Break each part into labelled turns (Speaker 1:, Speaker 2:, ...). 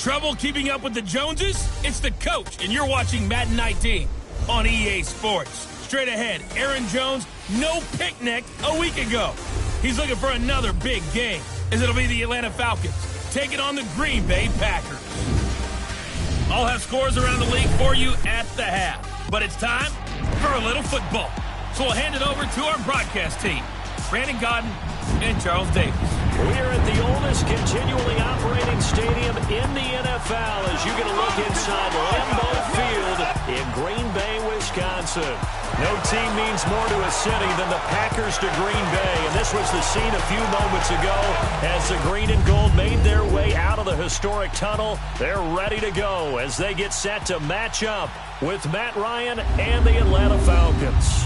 Speaker 1: Trouble keeping up with the Joneses? It's the coach, and you're watching Madden 19 on EA Sports. Straight ahead, Aaron Jones, no picnic a week ago. He's looking for another big game, as it'll be the Atlanta Falcons taking on the Green Bay Packers. I'll have scores around the league for you at the half. But it's time for a little football. So we'll hand it over to our broadcast team, Brandon Godden and Charles Davis.
Speaker 2: We're at the oldest continually operating stadium in the NFL as you get a look inside Lambeau Field in Green Bay, Wisconsin. No team means more to a city than the Packers to Green Bay, and this was the scene a few moments ago as the green and gold made their way out of the historic tunnel. They're ready to go as they get set to match up with Matt Ryan and the Atlanta Falcons.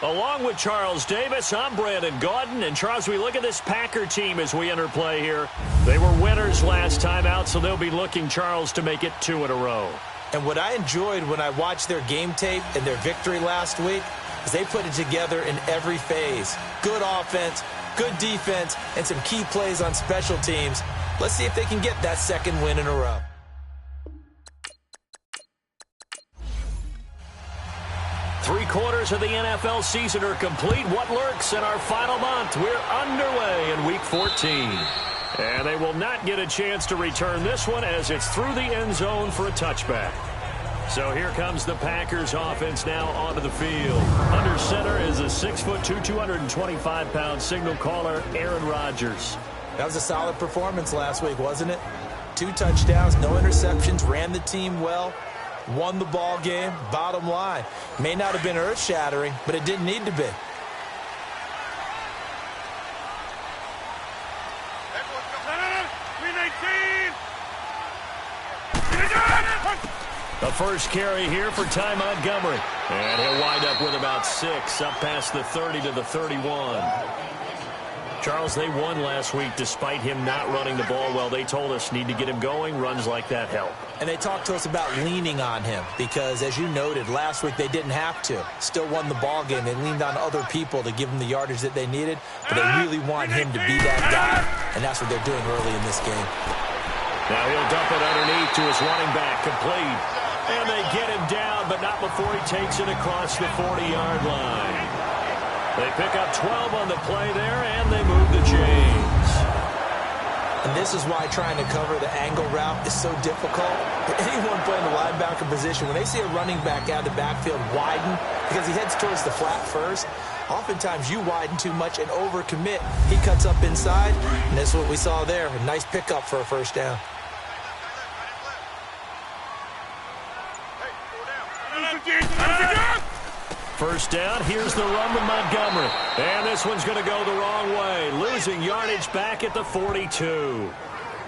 Speaker 2: Along with Charles Davis, I'm Brandon Gaudin. And Charles, we look at this Packer team as we enter play here. They were winners last time out, so they'll be looking, Charles, to make it 2 in a row.
Speaker 3: And what I enjoyed when I watched their game tape and their victory last week is they put it together in every phase. Good offense, good defense, and some key plays on special teams. Let's see if they can get that second win in a row.
Speaker 2: Three-quarters of the NFL season are complete. What lurks in our final month? We're underway in Week 14. And they will not get a chance to return this one as it's through the end zone for a touchback. So here comes the Packers offense now onto the field. Under center is a 6'2", 225-pound signal caller, Aaron Rodgers.
Speaker 3: That was a solid performance last week, wasn't it? 2 touchdowns, no interceptions, ran the team well. Won the ball game, bottom line. May not have been earth-shattering, but it didn't need to be.
Speaker 2: The first carry here for Ty Montgomery. And he'll wind up with about 6, up past the 30 to the 31. Charles, they won last week despite him not running the ball well. They told us need to get him going. Runs like that help.
Speaker 3: And they talked to us about leaning on him because, as you noted, last week they didn't have to. Still won the ball game. They leaned on other people to give them the yardage that they needed, but they really want him to be that guy, and that's what they're doing early in this game.
Speaker 2: Now he'll dump it underneath to his running back, complete. And they get him down, but not before he takes it across the 40-yard line. They pick up 12 on the play there, and they move the chains.
Speaker 3: And this is why trying to cover the angle route is so difficult. For anyone playing the linebacker position, when they see a running back out of the backfield widen, because he heads towards the flat first, oftentimes you widen too much and overcommit. He cuts up inside, and that's what we saw there. A nice pickup for a first down.
Speaker 2: First down, here's the run with Montgomery. And this one's going to go the wrong way, losing yardage back at the 42.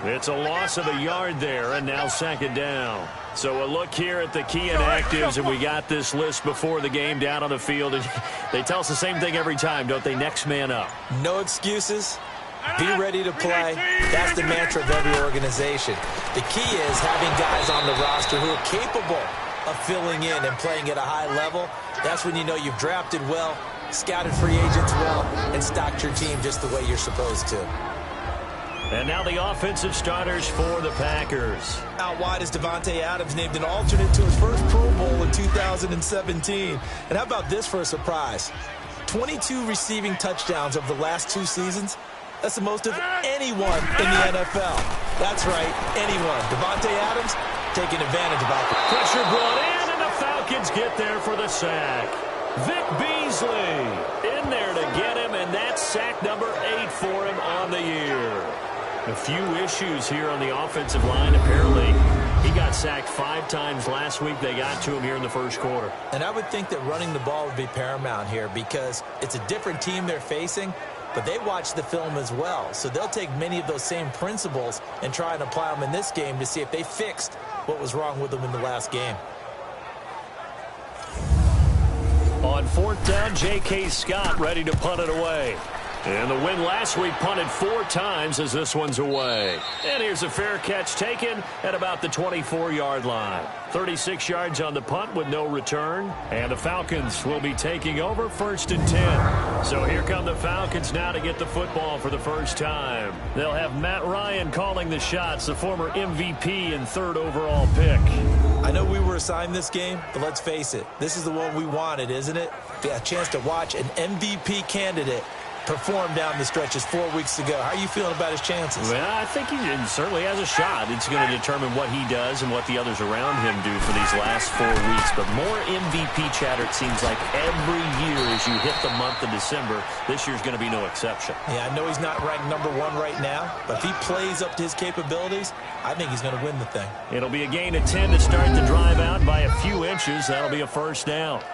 Speaker 2: It's a loss of a yard there, and now second down. So a look here at the key inactives, and we got this list before the game down on the field. And they tell us the same thing every time, don't they? Next man up.
Speaker 3: No excuses. Be ready to play. That's the mantra of every organization. The key is having guys on the roster who are capable of filling in and playing at a high level. That's when you know you've drafted well, scouted free agents well, and stocked your team just the way you're supposed to.
Speaker 2: And now the offensive starters for the Packers.
Speaker 3: Out wide is Davante Adams, named an alternate to his first Pro Bowl in 2017. And how about this for a surprise? 22 receiving touchdowns over the last 2 seasons. That's the most of anyone in the NFL. That's right, anyone. Davante Adams taking advantage of that.
Speaker 2: Pressure brought in, and the Falcons get there for the sack. Vic Beasley in there to get him, and that's sack number 8 for him on the year. A few issues here on the offensive line. Apparently, he got sacked 5 times last week. They got to him here in the first quarter.
Speaker 3: And I would think that running the ball would be paramount here because it's a different team they're facing, but they watch the film as well. So they'll take many of those same principles and try and apply them in this game to see if they fixed what was wrong with them in the last game.
Speaker 2: On 4th down, J.K. Scott ready to punt it away. And the win last week punted 4 times as this one's away. And here's a fair catch taken at about the 24-yard line. 36 yards on the punt with no return. And the Falcons will be taking over 1st and 10. So here come the Falcons now to get the football for the first time. They'll have Matt Ryan calling the shots, the former MVP and 3rd overall pick.
Speaker 3: I know we were assigned this game, but let's face it. This is the one we wanted, isn't it? A chance to watch an MVP candidate performed down the stretches 4 weeks ago. How are you feeling about his chances?
Speaker 2: Well, I think he certainly has a shot. It's going to determine what he does and what the others around him do for these last 4 weeks. But more MVP chatter, it seems like, every year as you hit the month of December. This year's going to be no exception.
Speaker 3: Yeah, I know he's not ranked #1 right now, but if he plays up to his capabilities, I think he's going to win the thing.
Speaker 2: It'll be a gain of 10 to start the drive out by a few inches. That'll be a first down.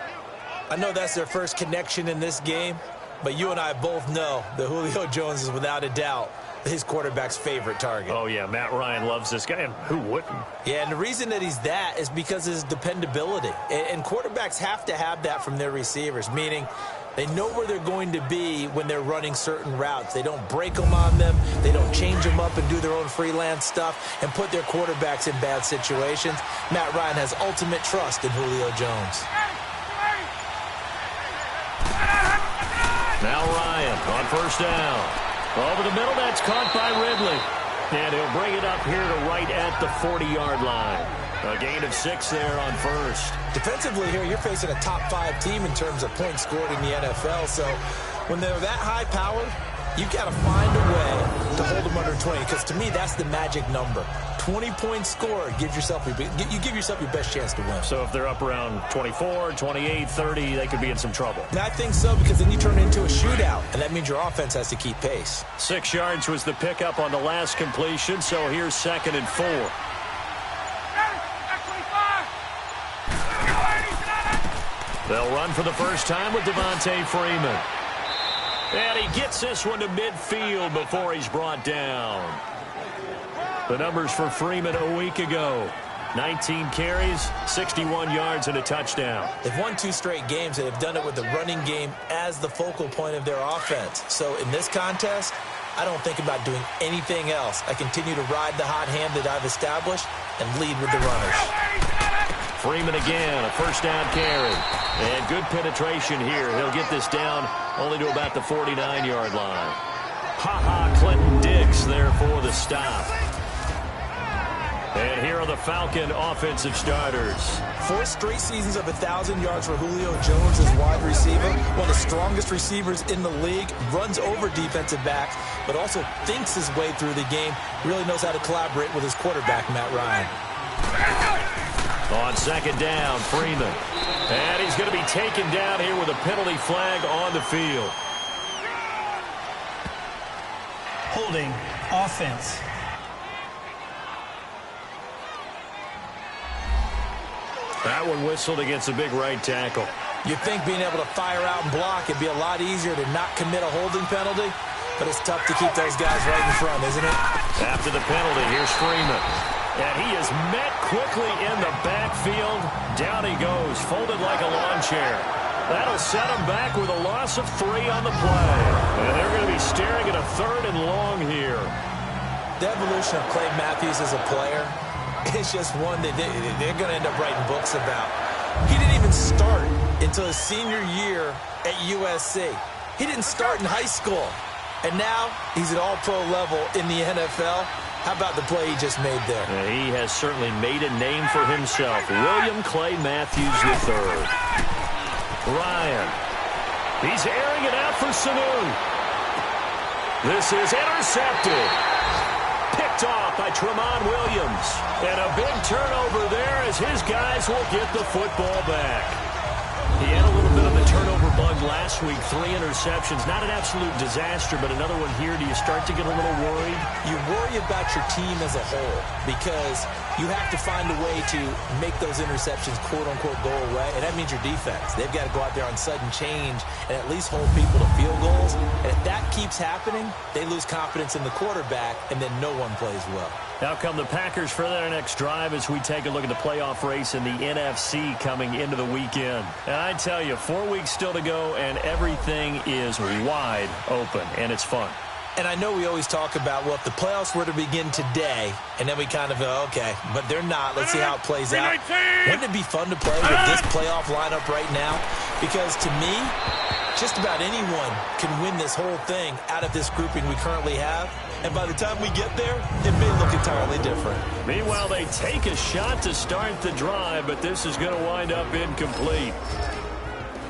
Speaker 3: I know that's their first connection in this game, but you and I both know that Julio Jones is without a doubt his quarterback's favorite target.
Speaker 2: Oh, yeah, Matt Ryan loves this guy, and who wouldn't?
Speaker 3: Yeah, and the reason that he's that is because of his dependability. And quarterbacks have to have that from their receivers, meaning they know where they're going to be when they're running certain routes. They don't break them on them. They don't change them up and do their own freelance stuff and put their quarterbacks in bad situations. Matt Ryan has ultimate trust in Julio Jones.
Speaker 2: Now Ryan on first down. Over the middle, that's caught by Ridley. And he'll bring it up here to right at the 40-yard line. A gain of 6 there on first.
Speaker 3: Defensively here, you're facing a top 5 team in terms of points scored in the NFL. So when they're that high-powered, you've got to find a way to hold them under 20. Because to me, that's the magic number. 20 points scored, you give yourself your best chance to win.
Speaker 2: So if they're up around 24, 28, 30, they could be in some trouble.
Speaker 3: And I think so, because then you turn it into a shootout, and that means your offense has to keep pace.
Speaker 2: 6 yards was the pickup on the last completion, so here's 2nd and 4. They'll run for the first time with Devontae Freeman. And he gets this one to midfield before he's brought down. The numbers for Freeman a week ago. 19 carries, 61 yards, and a touchdown.
Speaker 3: They've won 2 straight games, and have done it with the running game as the focal point of their offense. So in this contest, I don't think about doing anything else. I continue to ride the hot hand that I've established and lead with the runners.
Speaker 2: Freeman again, a first down carry. And good penetration here. He'll get this down only to about the 49-yard line. Clinton Diggs there for the stop. And here are the Falcon offensive starters.
Speaker 3: 4 straight seasons of 1,000 yards for Julio Jones as wide receiver. One of the strongest receivers in the league. Runs over defensive backs, but also thinks his way through the game. Really knows how to collaborate with his quarterback, Matt Ryan.
Speaker 2: On 2nd down, Freeman. And he's going to be taken down here with a penalty flag on the field.
Speaker 4: Holding offense.
Speaker 2: That one whistled against a big right tackle.
Speaker 3: You'd think being able to fire out and block it'd be a lot easier to not commit a holding penalty, but it's tough to keep those guys right in front, isn't it?
Speaker 2: After the penalty, here's Freeman. And he is met quickly in the backfield. Down he goes, folded like a lawn chair. That'll set him back with a loss of 3 on the play. And they're going to be staring at a 3rd and long here.
Speaker 3: The evolution of Clay Matthews as a player, it's just one that they're going to end up writing books about. He didn't even start until his senior year at USC. He didn't start in high school. And now he's at all-pro level in the NFL. How about the play he just made there?
Speaker 2: Yeah, he has certainly made a name for himself. William Clay Matthews III. Ryan. He's airing it out for Sanu. This is intercepted. Picked off by Tramon Williams. And a big turnover there as his guys will get the football back. He had a little bit of a turnover bug last week. 3 interceptions. Not an absolute disaster, but another one here. Do you start to get a little worried?
Speaker 3: You worry about your team as a whole because you have to find a way to make those interceptions, quote-unquote, go away, and that means your defense. They've got to go out there on sudden change and at least hold people to field goals. And if that keeps happening, they lose confidence in the quarterback, and then no one plays well.
Speaker 2: Now come the Packers for their next drive as we take a look at the playoff race in the NFC coming into the weekend. And I tell you, 4 weeks still to go, and everything is wide open, and it's fun.
Speaker 3: And I know we always talk about, well, if the playoffs were to begin today, and then we kind of go, okay, but they're not. Let's see how it plays out. Wouldn't it be fun to play with this playoff lineup right now? Because to me, just about anyone can win this whole thing out of this grouping we currently have. And by the time we get there, it may look entirely different.
Speaker 2: Meanwhile, they take a shot to start the drive, but this is going to wind up incomplete.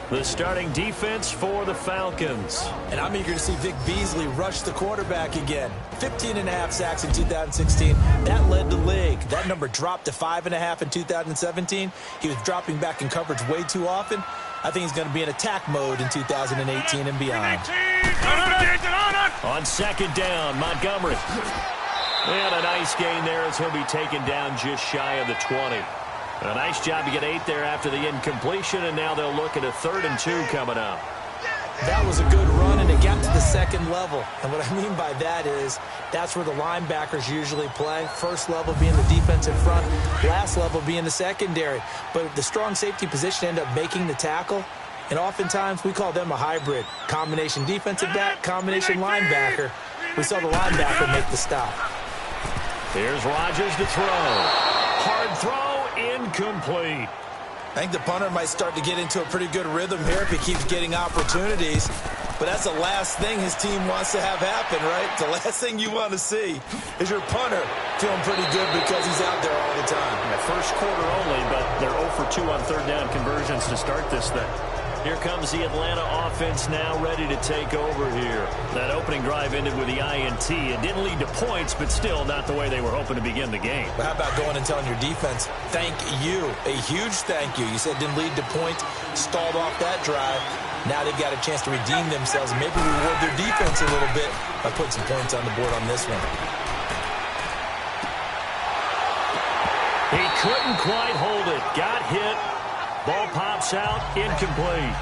Speaker 2: The starting defense for the Falcons.
Speaker 3: And I'm eager to see Vic Beasley rush the quarterback again. 15.5 sacks in 2016. That led the league. That number dropped to 5.5 in 2017. He was dropping back in coverage way too often. I think he's going to be in attack mode in 2018 and beyond.
Speaker 2: On second down, Montgomery. And a nice gain there as he'll be taken down just shy of the 20. A nice job to get 8 there after the incompletion, and now they'll look at a 3rd and 2 coming up.
Speaker 3: That was a good run, and it got to the second level. And what I mean by that is that's where the linebackers usually play. First level being the defensive front, last level being the secondary. But the strong safety position ended up making the tackle, and oftentimes we call them a hybrid. Combination defensive back, combination linebacker. We saw the linebacker make the stop.
Speaker 2: Here's Rodgers to throw. Hard throw, incomplete.
Speaker 3: I think the punter might start to get into a pretty good rhythm here if he keeps getting opportunities. But that's the last thing his team wants to have happen, right? The last thing you want to see is your punter feeling pretty good because he's out there all the time.
Speaker 2: Yeah, first quarter only, but they're 0 for 2 on third down conversions to start this thing. Here comes the Atlanta offense now ready to take over here. That opening drive ended with the INT. It didn't lead to points, but still not the way they were hoping to begin the game.
Speaker 3: But how about going and telling your defense, thank you, a huge thank you. You said it didn't lead to points, stalled off that drive. Now they've got a chance to redeem themselves and maybe reward their defense a little bit by putting some points on the board on this one.
Speaker 2: He couldn't quite hold it. Got hit. Ball pops out, incomplete.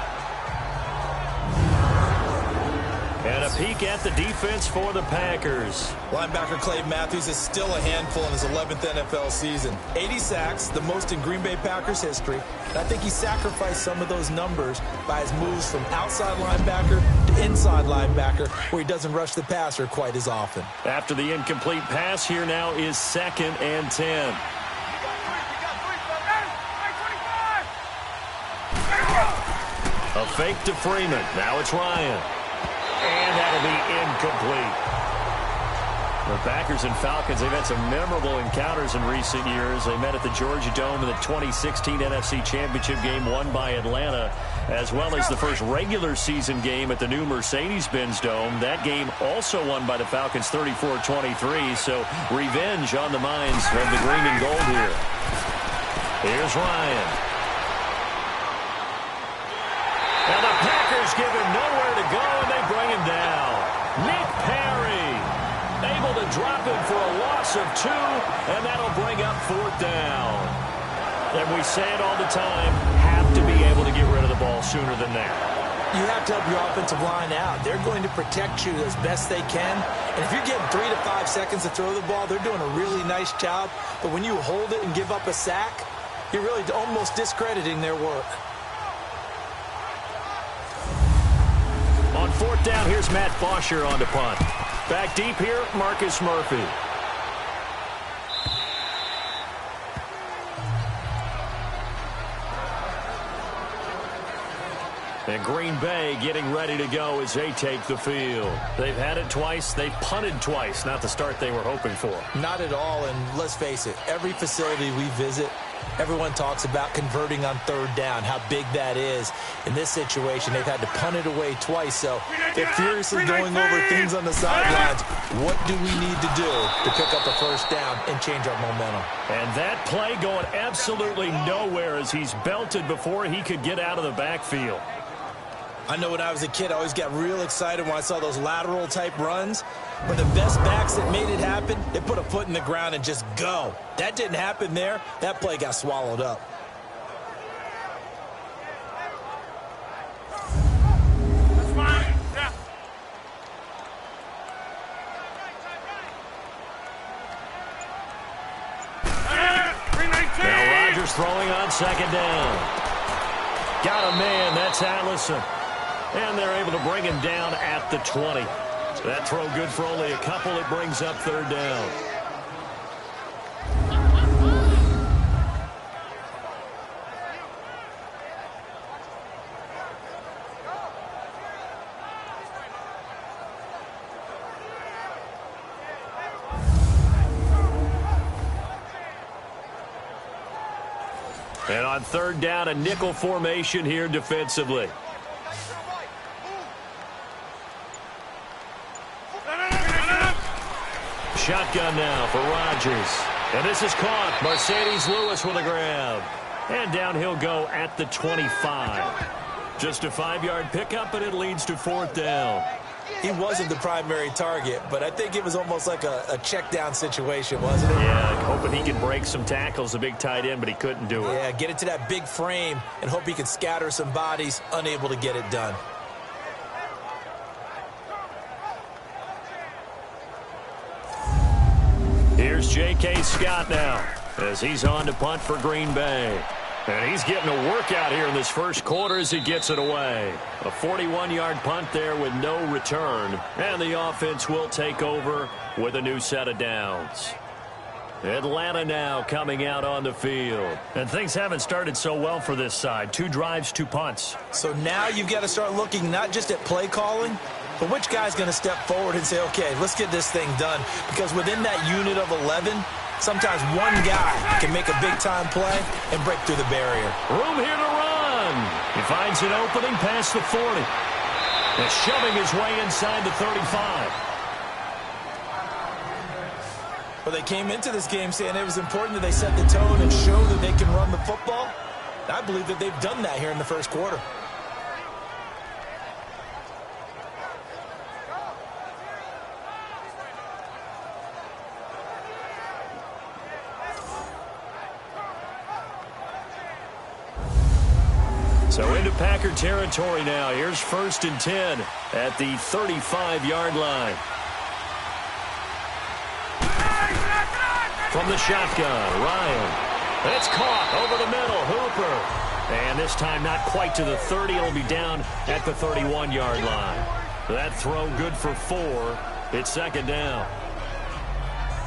Speaker 2: And a peek at the defense for the Packers.
Speaker 3: Linebacker Clay Matthews is still a handful in his 11th NFL season. 80 sacks, the most in Green Bay Packers history. And I think he sacrificed some of those numbers by his moves from outside linebacker to inside linebacker, where he doesn't rush the passer quite as often.
Speaker 2: After the incomplete pass, here now is 2nd and 10. A fake to Freeman. Now it's Ryan. And that'll be incomplete. The Packers and Falcons, they've had some memorable encounters in recent years. They met at the Georgia Dome in the 2016 NFC Championship game won by Atlanta, as well as the first regular season game at the new Mercedes-Benz Dome. That game also won by the Falcons 34-23, so revenge on the minds of the green and gold here. Here's Ryan. And the Packers give him nowhere to go, and they bring him down. Nick Perry able to drop him for a loss of 2, and that'll bring up 4th down. And we say it all the time, have to be able to get rid of the ball sooner than that.
Speaker 3: You have to help your offensive line out. They're going to protect you as best they can. And if you're getting 3 to 5 seconds to throw the ball, they're doing a really nice job. But when you hold it and give up a sack, you're really almost discrediting their work.
Speaker 2: On 4th down, here's Matt Fosher on to punt. Back deep here, Marcus Murphy. And Green Bay getting ready to go as they take the field. They've had it twice. They've punted twice. Not the start they were hoping for.
Speaker 3: Not at all, and let's face it, every facility we visit, everyone talks about converting on 3rd down, how big that is. In this situation, they've had to punt it away twice, so they're furiously going over things on the sidelines. What do we need to do to pick up a 1st down and change our momentum?
Speaker 2: And that play going absolutely nowhere as he's belted before he could get out of the backfield.
Speaker 3: I know when I was a kid, I always got real excited when I saw those lateral type runs. But the best backs that made it happen, they put a foot in the ground and just go. That didn't happen there. That play got swallowed up.
Speaker 1: That's fine. Yeah.
Speaker 2: throwing on second down. Got a man. That's Allison. And they're able to bring him down at the 20. That throw good for only a couple. It brings up third down. And on third down, a nickel formation here defensively. Shotgun now for Rodgers. And this is caught. Mercedes Lewis with a grab. And down he'll go at the 25. Just a 5-yard pickup, and it leads to fourth down.
Speaker 3: He wasn't the primary target, but I think it was almost like a check down situation, wasn't it?
Speaker 2: Yeah, hoping he could break some tackles, a big tight end, but he couldn't do it.
Speaker 3: Yeah, get it to that big frame and hope he can scatter some bodies, unable to get it done.
Speaker 2: Here's J.K. Scott now as he's on to punt for Green Bay. And he's getting a workout here in this first quarter as he gets it away. A 41-yard punt there with no return. And the offense will take over with a new set of downs. Atlanta now coming out on the field. And things haven't started so well for this side. 2 drives, 2 punts.
Speaker 3: So now you've got to start looking not just at play calling, but which guy's going to step forward and say, okay, let's get this thing done. Because within that unit of 11, sometimes one guy can make a big-time play and break through the barrier.
Speaker 2: Room here to run. He finds an opening past the 40. And shoving his way inside the 35.
Speaker 3: Well, they came into this game saying it was important that they set the tone and show that they can run the football. I believe that they've done that here in the first quarter.
Speaker 2: So into Packer territory now. Here's 1st and 10 at the 35-yard line. From the shotgun, Ryan. It's caught over the middle, Hooper. And this time not quite to the 30. It'll be down at the 31-yard line. That throw good for 4. It's second down.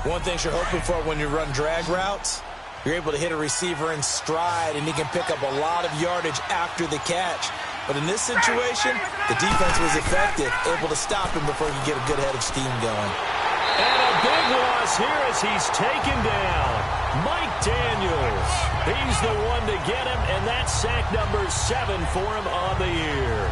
Speaker 3: One thing you're hoping for when you run drag routes, you're able to hit a receiver in stride, and he can pick up a lot of yardage after the catch. But in this situation, the defense was effective, able to stop him before he could get a good head of steam going.
Speaker 2: And a big loss here as he's taken down. Mike Daniels. He's the one to get him, and that's sack number 7 for him on the year.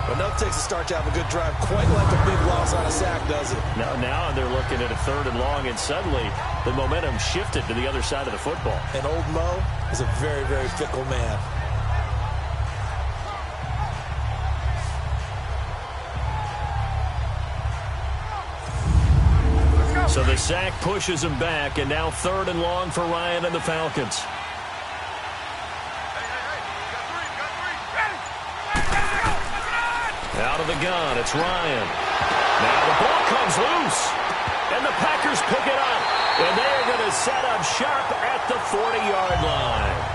Speaker 3: Enough takes a start to have a good drive, quite like a big loss on a sack, does it?
Speaker 2: Now they're looking at a 3rd and long, and suddenly the momentum shifted to the other side of the football.
Speaker 3: And old Mo is a very, very fickle man.
Speaker 2: So the sack pushes him back, and now 3rd and long for Ryan and the Falcons. Out of the gun, it's Ryan. Now the ball comes loose, and the Packers pick it up, and they're going to set up sharp at the 40-yard line.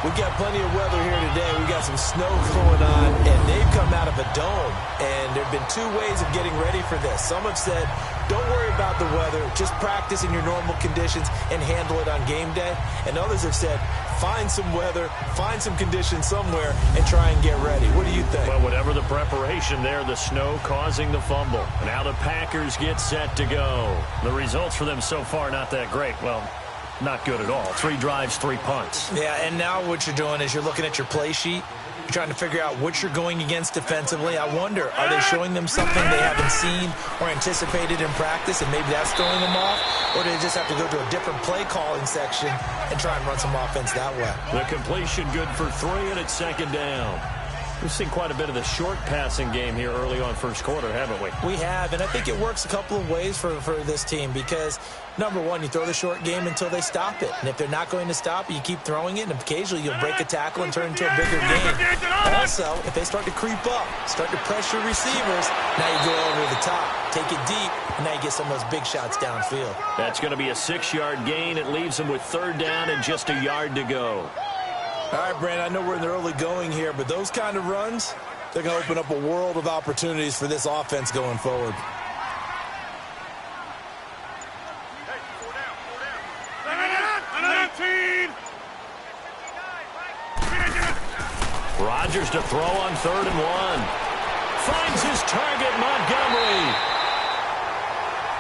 Speaker 3: We've got plenty of weather here today. We've got some snow going on, and they've come out of a dome. And there have been 2 ways of getting ready for this. Some have said, don't worry about the weather. Just practice in your normal conditions and handle it on game day. And others have said, find some weather, find some conditions somewhere, and try and get ready. What do you think?
Speaker 2: Well, whatever the preparation there, the snow causing the fumble. Now the Packers get set to go. The results for them so far not that great. Well, not good at all. 3 drives, 3 punts.
Speaker 3: Yeah, and now what you're doing is you're looking at your play sheet. You're trying to figure out what you're going against defensively. I wonder, are they showing them something they haven't seen or anticipated in practice, and maybe that's throwing them off? Or do they just have to go to a different play calling section and try and run some offense that way?
Speaker 2: The completion good for 3, and it's second down. We've seen quite a bit of the short passing game here early on first quarter, haven't we?
Speaker 3: We have, and I think it works a couple of ways for this team because, number one, you throw the short game until they stop it. And if they're not going to stop it, you keep throwing it, and occasionally you'll break a tackle and turn into a bigger game. Also, if they start to creep up, start to pressure receivers, now you go over the top, take it deep, and now you get some of those big shots downfield.
Speaker 2: That's going to be a 6-yard gain. It leaves them with third down and just a yard to go.
Speaker 3: All right, Brandon, I know we're in the early going here, but those kind of runs, they're going to open up a world of opportunities for this offense going forward.
Speaker 2: Rodgers to throw on 3rd and 1. Finds his target, Montgomery.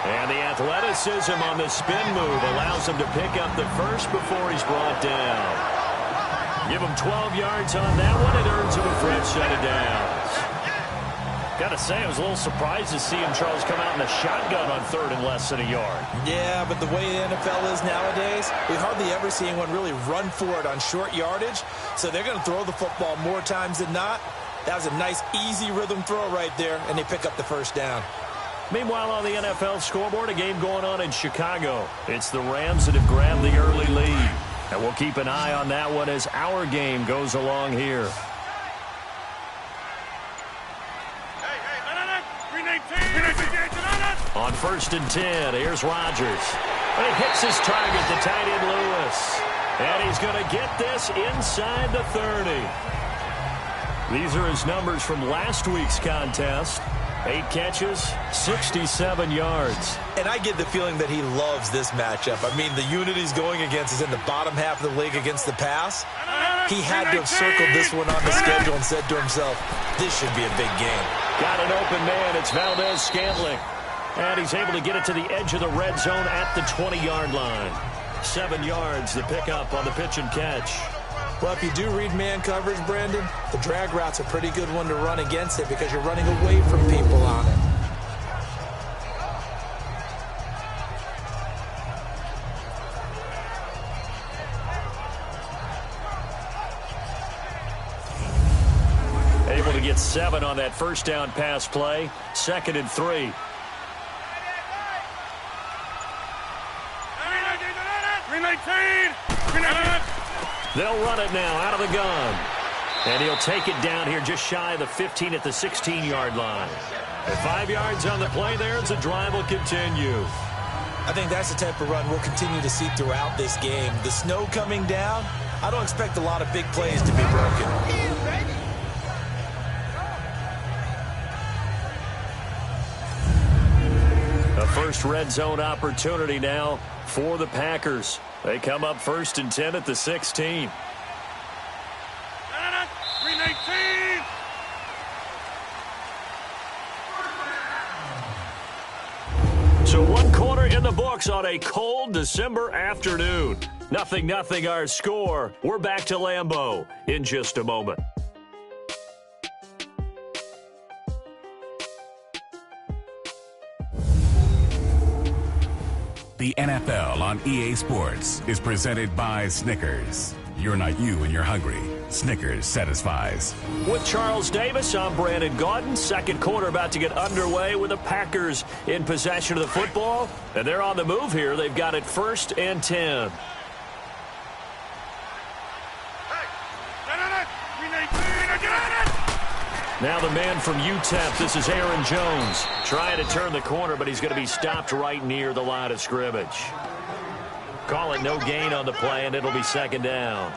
Speaker 2: And the athleticism on the spin move allows him to pick up the first before he's brought down. Give him 12 yards on that one. It earns him a fresh set of downs. Got to say, I was a little surprised to see him, Charles, come out in the shotgun on 3rd and less than a yard.
Speaker 3: Yeah, but the way the NFL is nowadays, we hardly ever see anyone really run for it on short yardage. So they're going to throw the football more times than not. That was a nice, easy rhythm throw right there, and they pick up the first down.
Speaker 2: Meanwhile, on the NFL scoreboard, a game going on in Chicago. It's the Rams that have grabbed the early lead. And we'll keep an eye on that one as our game goes along here. On 1st and 10, here's Rodgers. And he hits his target, the tight end Lewis. And he's going to get this inside the 30. These are his numbers from last week's contest. 8 catches, 67 yards.
Speaker 3: And I get the feeling that he loves this matchup. I mean, the unit he's going against is in the bottom half of the league against the pass. He had to have circled this one on the schedule and said to himself, this should be a big game.
Speaker 2: Got an open man. It's Valdez-Scantling. And he's able to get it to the edge of the red zone at the 20-yard line. 7 yards, the pickup on the pitch and catch.
Speaker 3: Well, if you do read man coverage, Brandon, the drag route's a pretty good one to run against it because you're running away from people on it.
Speaker 2: Able to get 7 on that first down pass play. 2nd and 3. They'll run it now out of the gun. And he'll take it down here just shy of the 15 at the 16-yard line. At 5 yards on the play there, the drive will continue.
Speaker 3: I think that's the type of run we'll continue to see throughout this game. The snow coming down, I don't expect a lot of big plays to be broken.
Speaker 2: A first red zone opportunity now for the Packers. They come up 1st and 10 at the 16. So 1 quarter in the books on a cold December afternoon. 0-0 our score. We're back to Lambeau in just a moment.
Speaker 5: The NFL on EA Sports is presented by Snickers. You're not you when you're hungry. Snickers satisfies.
Speaker 2: With Charles Davis, I'm Brandon Gaudin. Second quarter about to get underway with the Packers in possession of the football. And they're on the move here. They've got it 1st and 10. Now the man from UTEP, this is Aaron Jones, trying to turn the corner, but he's going to be stopped right near the line of scrimmage. Call it no gain on the play, and it'll be 2nd down.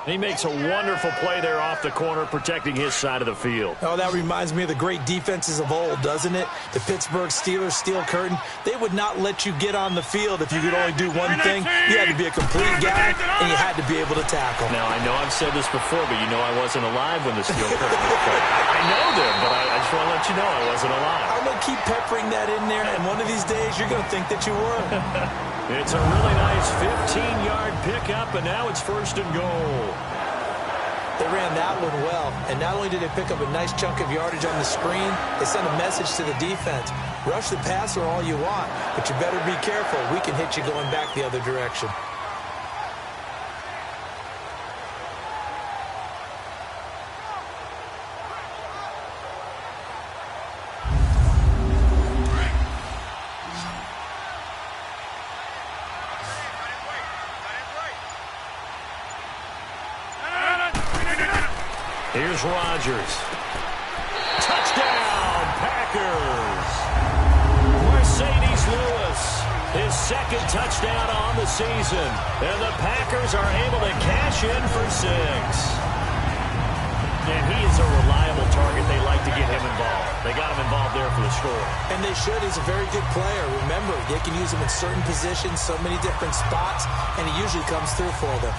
Speaker 2: He makes a wonderful play there off the corner, protecting his side of the field.
Speaker 3: Oh, that reminds me of the great defenses of old, doesn't it? The Pittsburgh Steelers steel curtain. They would not let you get on the field if you could only do one thing. You had to be a complete guy, and you had to be able to tackle.
Speaker 2: Now, I know I've said this before, but you know I wasn't alive when the steel curtain was cut. I know them, but I just want to let you know I wasn't alive.
Speaker 3: I'm going to keep peppering that in there, and one of these days you're going to think that you were.
Speaker 2: It's a really nice 15-yard pickup, and now it's 1st and goal.
Speaker 3: They ran that one well, and not only did they pick up a nice chunk of yardage on the screen, they sent a message to the defense. Rush the passer all you want, but you better be careful. We can hit you going back the other direction.
Speaker 2: Here's Rodgers. Touchdown, Packers. Mercedes Lewis, his second touchdown on the season. And the Packers are able to cash in for 6. And he is a reliable target. They like to get him involved. They got him involved there for the score.
Speaker 3: And they should. He's a very good player. Remember, they can use him in certain positions, so many different spots, and he usually comes through for them.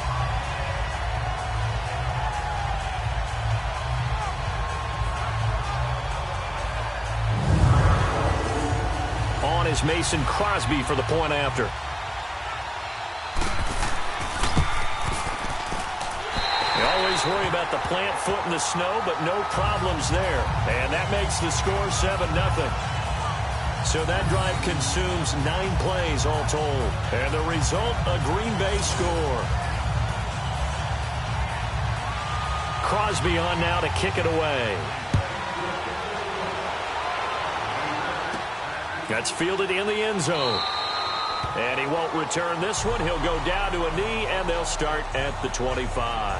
Speaker 2: On is Mason Crosby for the point after. You always worry about the plant foot in the snow, but no problems there. And that makes the score 7-0. So that drive consumes 9 plays all told. And the result, a Green Bay score. Crosby on now to kick it away. That's fielded in the end zone. And he won't return this one. He'll go down to a knee, and they'll start at the 25.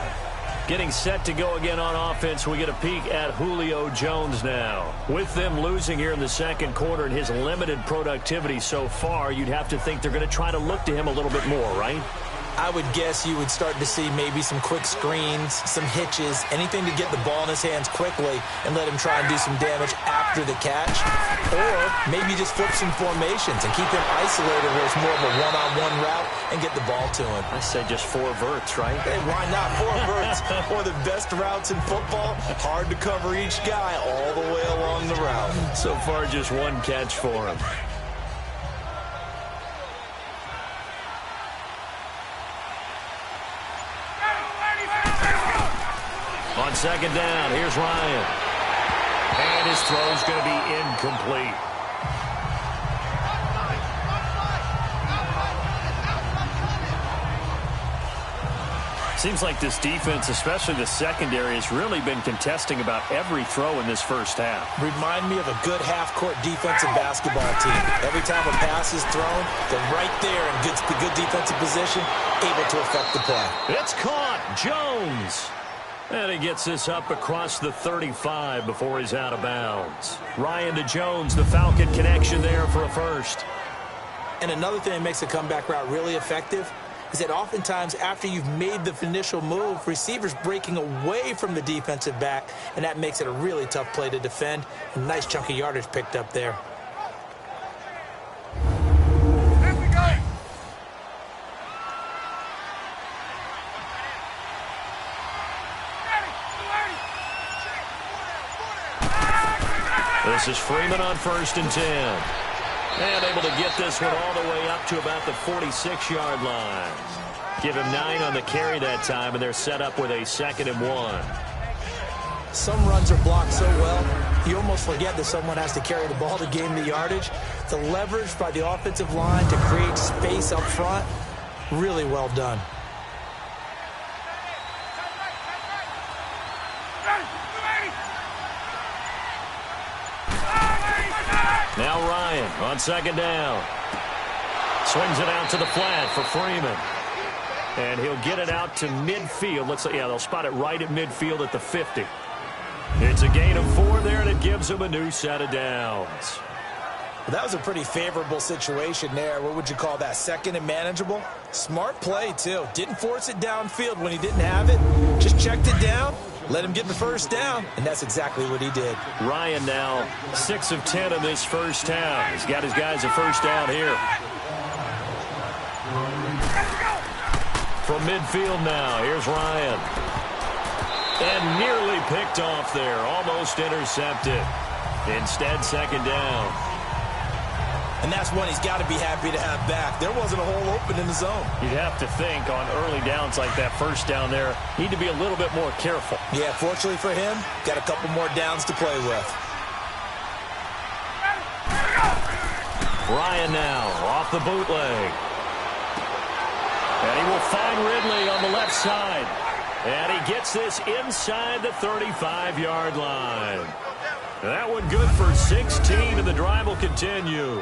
Speaker 2: Getting set to go again on offense, we get a peek at Julio Jones now. With them losing here in the second quarter and his limited productivity so far, you'd have to think they're going to try to look to him a little bit more, right?
Speaker 3: I would guess you would start to see maybe some quick screens, some hitches, anything to get the ball in his hands quickly and let him try and do some damage after the catch. Or maybe just flip some formations and keep him isolated where it's more of a one-on-one route and get the ball to him.
Speaker 2: I said just 4 verts, right?
Speaker 3: Hey, why not 4 verts? One of the best routes in football. Hard to cover each guy all the way along the route.
Speaker 2: So far, just 1 catch for him. On second down, here's Ryan. And his throw's going to be incomplete. Seems like this defense, especially the secondary, has really been contesting about every throw in this first half.
Speaker 3: Remind me of a good half-court defensive basketball team. Every time a pass is thrown, they're right there in good defensive position, able to affect the play.
Speaker 2: It's caught. Jones. And he gets this up across the 35 before he's out of bounds. Ryan to Jones, the Falcon connection there for a first.
Speaker 3: And another thing that makes a comeback route really effective is that oftentimes after you've made the initial move, receivers breaking away from the defensive back, and that makes it a really tough play to defend. A nice chunk of yardage picked up there.
Speaker 2: This is Freeman on 1st and 10. And able to get this one all the way up to about the 46-yard line. Give him 9 on the carry that time, and they're set up with a 2nd and 1.
Speaker 3: Some runs are blocked so well, you almost forget that someone has to carry the ball to gain the yardage. The leverage by the offensive line to create space up front, really well done.
Speaker 2: Now Ryan on 2nd down. Swings it out to the flat for Freeman. And he'll get it out to midfield. They'll spot it right at midfield at the 50. It's a gain of 4 there, and it gives him a new set of downs.
Speaker 3: Well, that was a pretty favorable situation there. What would you call that? 2nd and manageable? Smart play, too. Didn't force it downfield when he didn't have it. Just checked it down. Let him get the first down, and that's exactly what he did.
Speaker 2: Ryan now 6 of 10 in this first half. He's got his guys a first down here. From midfield now, here's Ryan. And nearly picked off there, almost intercepted. Instead, 2nd down.
Speaker 3: And that's one he's got to be happy to have back. There wasn't a hole open in the zone.
Speaker 2: You'd have to think on early downs like that first down there, need to be a little bit more careful.
Speaker 3: Yeah, fortunately for him, got a couple more downs to play with.
Speaker 2: Ryan now off the bootleg. And he will find Ridley on the left side. And he gets this inside the 35-yard line. That one good for 16, and the drive will continue.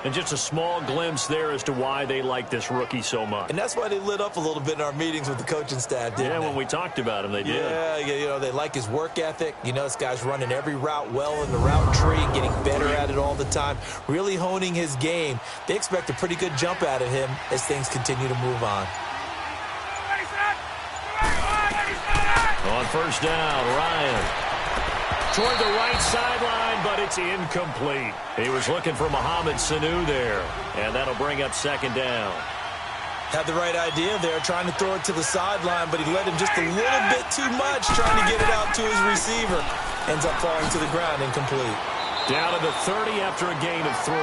Speaker 2: And just a small glimpse there as to why they like this rookie so much.
Speaker 3: And that's why they lit up a little bit in our meetings with the coaching staff, didn't they?
Speaker 2: When we talked about him, they did.
Speaker 3: Yeah, they like his work ethic. This guy's running every route well in the route tree and getting better at it all the time, really honing his game. They expect a pretty good jump out of him as things continue to move on.
Speaker 2: On first down, Ryan. Toward the right sideline, but it's incomplete. He was looking for Mohamed Sanu there, and that'll bring up second down.
Speaker 3: Had the right idea there, trying to throw it to the sideline, but he let him just a little bit too much, trying to get it out to his receiver. Ends up falling to the ground, incomplete.
Speaker 2: Down to the 30 after a gain of 3.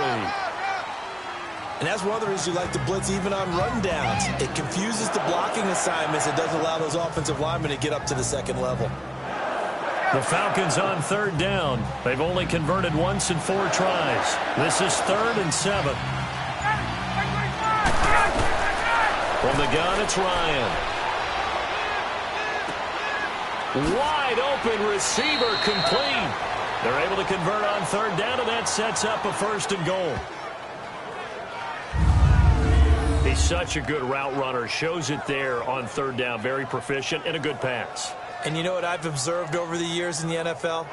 Speaker 3: And that's one of the reasons you like to blitz even on rundowns. It confuses the blocking assignments. It doesn't allow those offensive linemen to get up to the second level.
Speaker 2: The Falcons on third down. They've only converted once in 4 tries. This is 3rd and 7. From the gun, it's Ryan. Wide open receiver complete. They're able to convert on third down, and that sets up a 1st and goal. He's such a good route runner. Shows it there on third down. Very proficient and a good pass.
Speaker 3: And you know what I've observed over the years in the NFL?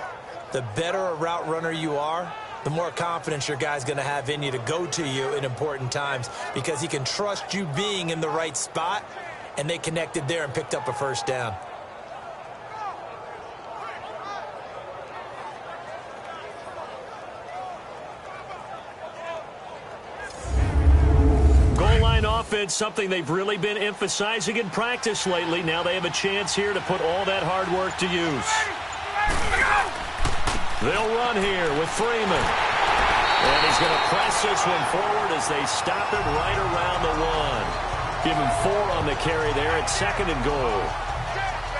Speaker 3: The better a route runner you are, the more confidence your guy's going to have in you to go to you in important times because he can trust you being in the right spot, and they connected there and picked up a 1st down.
Speaker 2: Offense, something they've really been emphasizing in practice lately. Now they have a chance here to put all that hard work to use. They'll run here with Freeman. And he's going to press this one forward as they stop him right around the 1. Give him 4 on the carry there at 2nd and goal.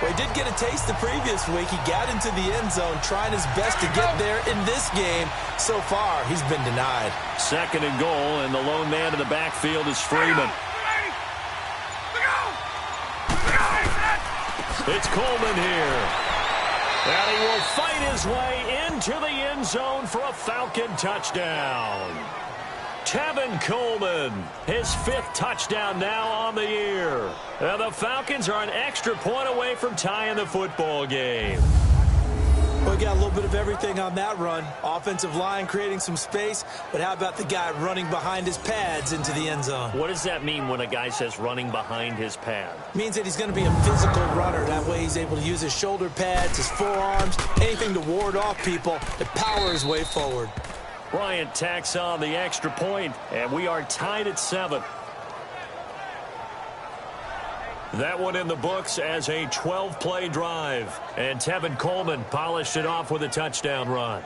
Speaker 3: Well, he did get a taste the previous week. He got into the end zone trying his best to get there in this game. So far, he's been denied.
Speaker 2: 2nd and goal, and the lone man in the backfield is Freeman. It's Coleman here. And he will fight his way into the end zone for a Falcon touchdown. Tevin Coleman, his 5th touchdown now on the year. And the Falcons are an extra point away from tying the football game.
Speaker 3: Well, we got a little bit of everything on that run. Offensive line creating some space, but how about the guy running behind his pads into the end zone?
Speaker 2: What does that mean when a guy says running behind his pad?
Speaker 3: It means that he's going to be a physical runner. That way he's able to use his shoulder pads, his forearms, anything to ward off people and power his way forward.
Speaker 2: Bryant tacks on the extra point, and we are tied at 7. That one in the books as a 12-play drive. And Tevin Coleman polished it off with a touchdown run.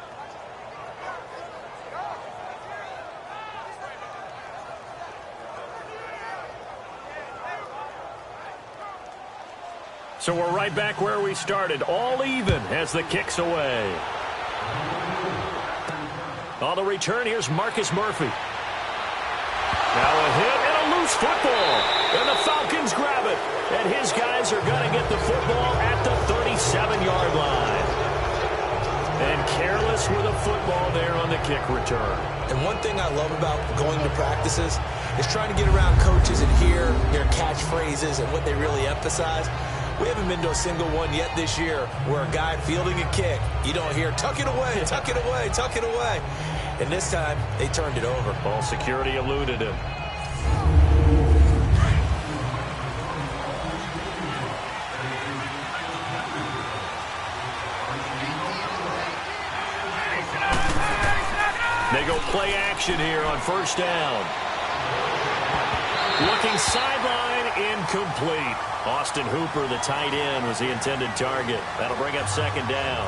Speaker 2: So we're right back where we started, all even as the kick's away. On the return, here's Marcus Murphy. Now a hit and a loose football. And the Falcons grab it. And his guys are going to get the football at the 37-yard line. And careless with a football there on the kick return.
Speaker 3: And one thing I love about going to practices is trying to get around coaches and hear their catchphrases and what they really emphasize. We haven't been to a single one yet this year where a guy fielding a kick, you don't hear, tuck it away, tuck it away, tuck it away. And this time, they turned it over.
Speaker 2: Ball security eluded him. They go play action here on first down. Looking sideline, incomplete. Austin Hooper, the tight end, was the intended target. That'll bring up second down.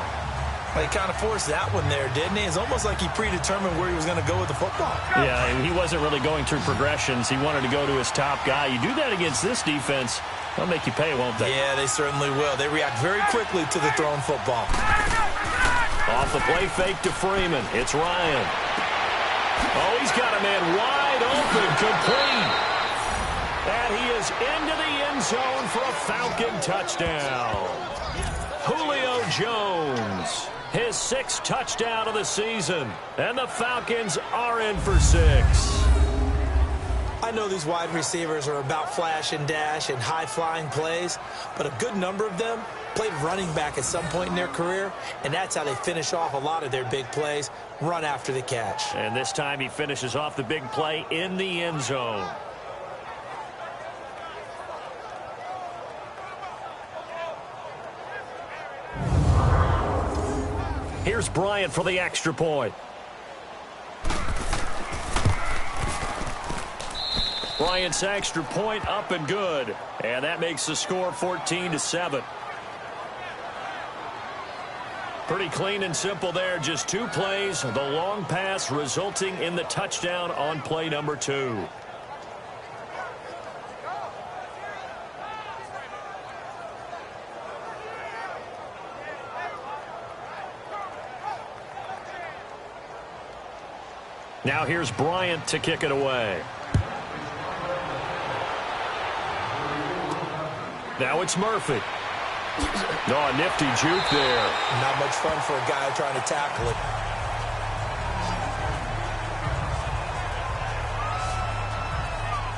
Speaker 3: Well, he kind of forced that one there, didn't he? It's almost like he predetermined where he was going to go with the football.
Speaker 2: Yeah, he wasn't really going through progressions. He wanted to go to his top guy. You do that against this defense, they'll make you pay, won't they?
Speaker 3: Yeah, they certainly will. They react very quickly to the thrown football.
Speaker 2: Off the play fake to Freeman. It's Ryan. Oh, he's got a man wide open, complete. And he is into the end zone for a Falcon touchdown. Julio Jones. His 6th touchdown of the season. And the Falcons are in for 6.
Speaker 3: I know these wide receivers are about flash and dash and high-flying plays, but a good number of them played running back at some point in their career, and that's how they finish off a lot of their big plays, run after the catch.
Speaker 2: And this time he finishes off the big play in the end zone. Here's Bryant for the extra point. Bryant's extra point up and good. And that makes the score 14-7. Pretty clean and simple there. Just 2 plays. The long pass resulting in the touchdown on play number 2. Now here's Bryant to kick it away. Now it's Murphy. Oh, a nifty juke there.
Speaker 3: Not much fun for a guy trying to tackle it.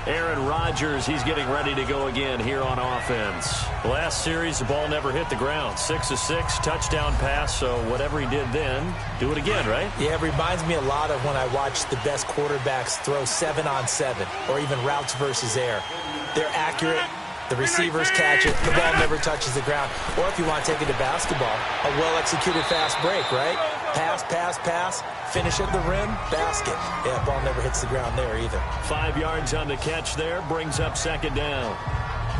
Speaker 2: Aaron Rodgers, he's getting ready to go again here on offense. Last series, the ball never hit the ground. 6 of 6, touchdown pass, so whatever he did then, do it again, right?
Speaker 3: Yeah, it reminds me a lot of when I watch the best quarterbacks throw 7-on-7 or even routes versus air. They're accurate. The receivers catch it. The ball never touches the ground. Or if you want to take it to basketball, a well-executed fast break, right? Pass, pass, pass. Finish at the rim, basket. Yeah, ball never hits the ground there either.
Speaker 2: 5 yards on the catch there. Brings up 2nd down.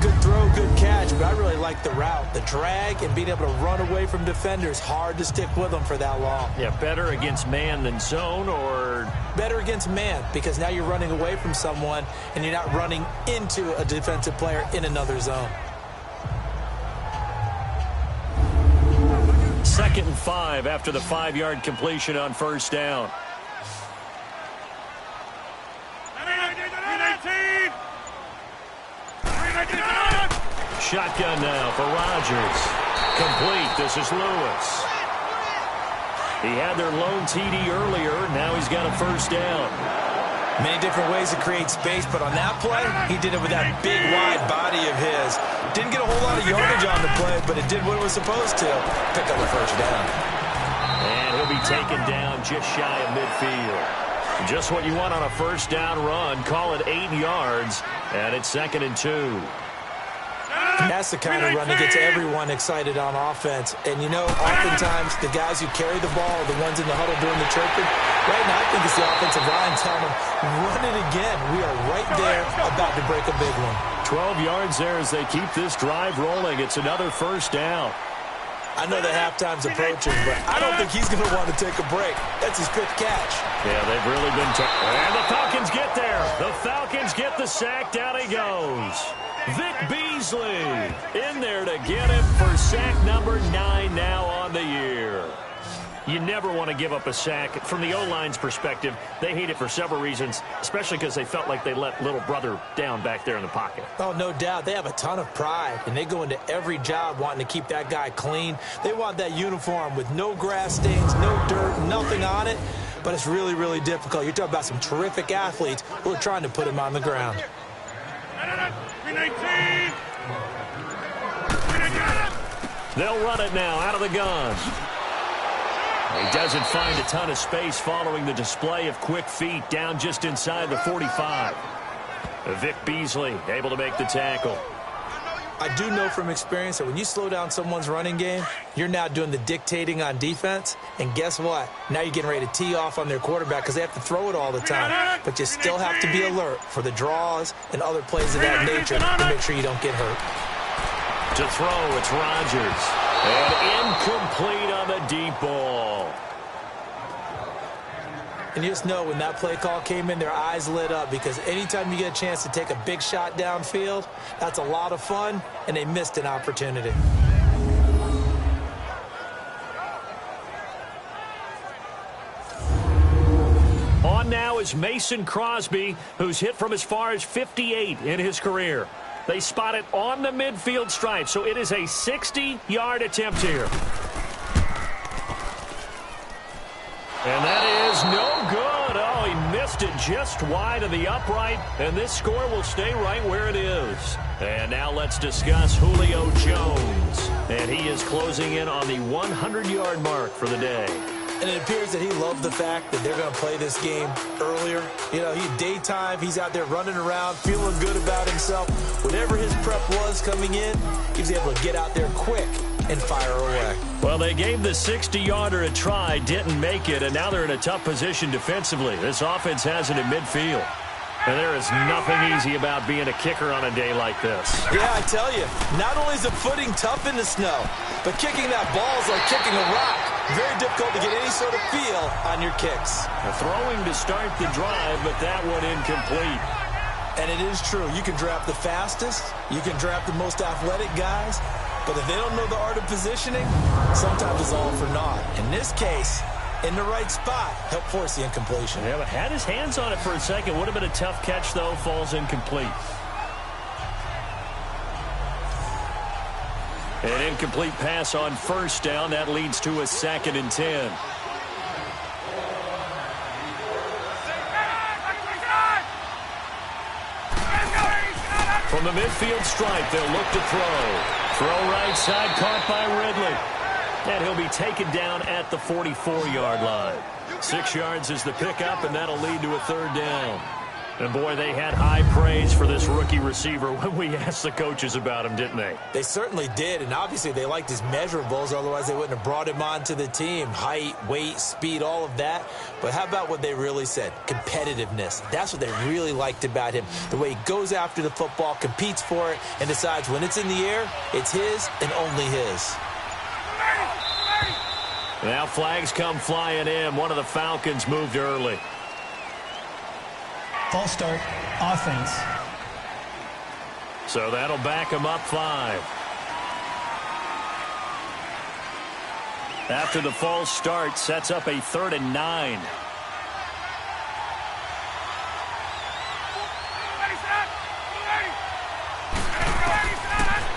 Speaker 3: Good throw, good catch, but I really like the route. The drag and being able to run away from defenders. Hard to stick with them for that long.
Speaker 2: Yeah, better against man than zone, or
Speaker 3: better against man, because now you're running away from someone and you're not running into a defensive player in another zone.
Speaker 2: 2nd and 5 after the 5-yard completion on 1st down. Shotgun now for Rodgers. Complete. This is Lewis. He had their lone TD earlier. Now he's got a 1st down.
Speaker 3: Many different ways to create space, but on that play, he did it with that big, wide body of his. Didn't get a whole lot of yardage on the play, but it did what it was supposed to. Pick up a 1st down.
Speaker 2: And he'll be taken down just shy of midfield. Just what you want on a 1st down run. Call it 8 yards, and it's 2nd and 2.
Speaker 3: That's the kind of run that gets everyone excited on offense. And, you know, oftentimes the guys who carry the ball are the ones in the huddle doing the chirping. Right now, I think it's the offensive line telling them, run it again. We are right there about to break a big one.
Speaker 2: 12 yards there as they keep this drive rolling. It's another 1st down.
Speaker 3: I know that halftime's approaching, but I don't think he's going to want to take a break. That's his 5th catch.
Speaker 2: Yeah, they've really been tough. And the Falcons get there. The Falcons get the sack. Down he goes. Vic Beasley in there to get him for sack number 9 now on the year. You never want to give up a sack. From the O-line's perspective, they hate it for several reasons, especially because they felt like they let little brother down back there in the pocket.
Speaker 3: Oh, no doubt. They have a ton of pride, and they go into every job wanting to keep that guy clean. They want that uniform with no grass stains, no dirt, nothing on it, but it's really, really difficult. You're talking about some terrific athletes who are trying to put him on the ground.
Speaker 2: They'll run it now out of the gun. He doesn't find a ton of space following the display of quick feet down just inside the 45. Vic Beasley able to make the tackle.
Speaker 3: I do know from experience that when you slow down someone's running game, you're now doing the dictating on defense. And guess what? Now you're getting ready to tee off on their quarterback because they have to throw it all the time. But you still have to be alert for the draws and other plays of that nature to make sure you don't get hurt.
Speaker 2: To throw, it's Rodgers. And incomplete on the deep ball.
Speaker 3: And you just know when that play call came in, their eyes lit up because anytime you get a chance to take a big shot downfield, that's a lot of fun, and they missed an opportunity.
Speaker 2: On now is Mason Crosby, who's hit from as far as 58 in his career. They spot it on the midfield stripe, so it is a 60-yard attempt here. And that is no good. Oh, he missed it just wide of the upright, and this score will stay right where it is. And now let's discuss Julio Jones. And he is closing in on the 100-yard mark for the day.
Speaker 3: And it appears that he loved the fact that they're going to play this game earlier. You know, daytime, he's out there running around, feeling good about himself. Whatever his prep was coming in, he was able to get out there quick and fire away.
Speaker 2: Well, they gave the 60-yarder a try, didn't make it, and now they're in a tough position defensively. This offense has it in midfield. And there is nothing easy about being a kicker on a day like this.
Speaker 3: Yeah, I tell you, not only is the footing tough in the snow, but kicking that ball is like kicking a rock. Very difficult to get any sort of feel on your kicks.
Speaker 2: Throwing to start the drive, but that one incomplete.
Speaker 3: And it is true. You can draft the fastest. You can draft the most athletic guys. But if they don't know the art of positioning, sometimes it's all for naught. In this case, in the right spot, help force the incompletion.
Speaker 2: Yeah, but had his hands on it for a second. Would have been a tough catch, though. Falls incomplete. An incomplete pass on first down. That leads to a 2nd and 10. From the midfield stripe, they'll look to throw. Throw right side, caught by Ridley. And he'll be taken down at the 44-yard line. 6 yards is the pickup, and that'll lead to a 3rd down. And, boy, they had high praise for this rookie receiver when we asked the coaches about him, didn't they?
Speaker 3: They certainly did, and obviously they liked his measurables. Otherwise, they wouldn't have brought him onto the team. Height, weight, speed, all of that. But how about what they really said? Competitiveness. That's what they really liked about him. The way he goes after the football, competes for it, and decides when it's in the air, it's his and only his.
Speaker 2: Now flags come flying in. One of the Falcons moved early.
Speaker 4: False start, offense.
Speaker 2: So that'll back him up 5. After the false start, sets up a 3rd and 9.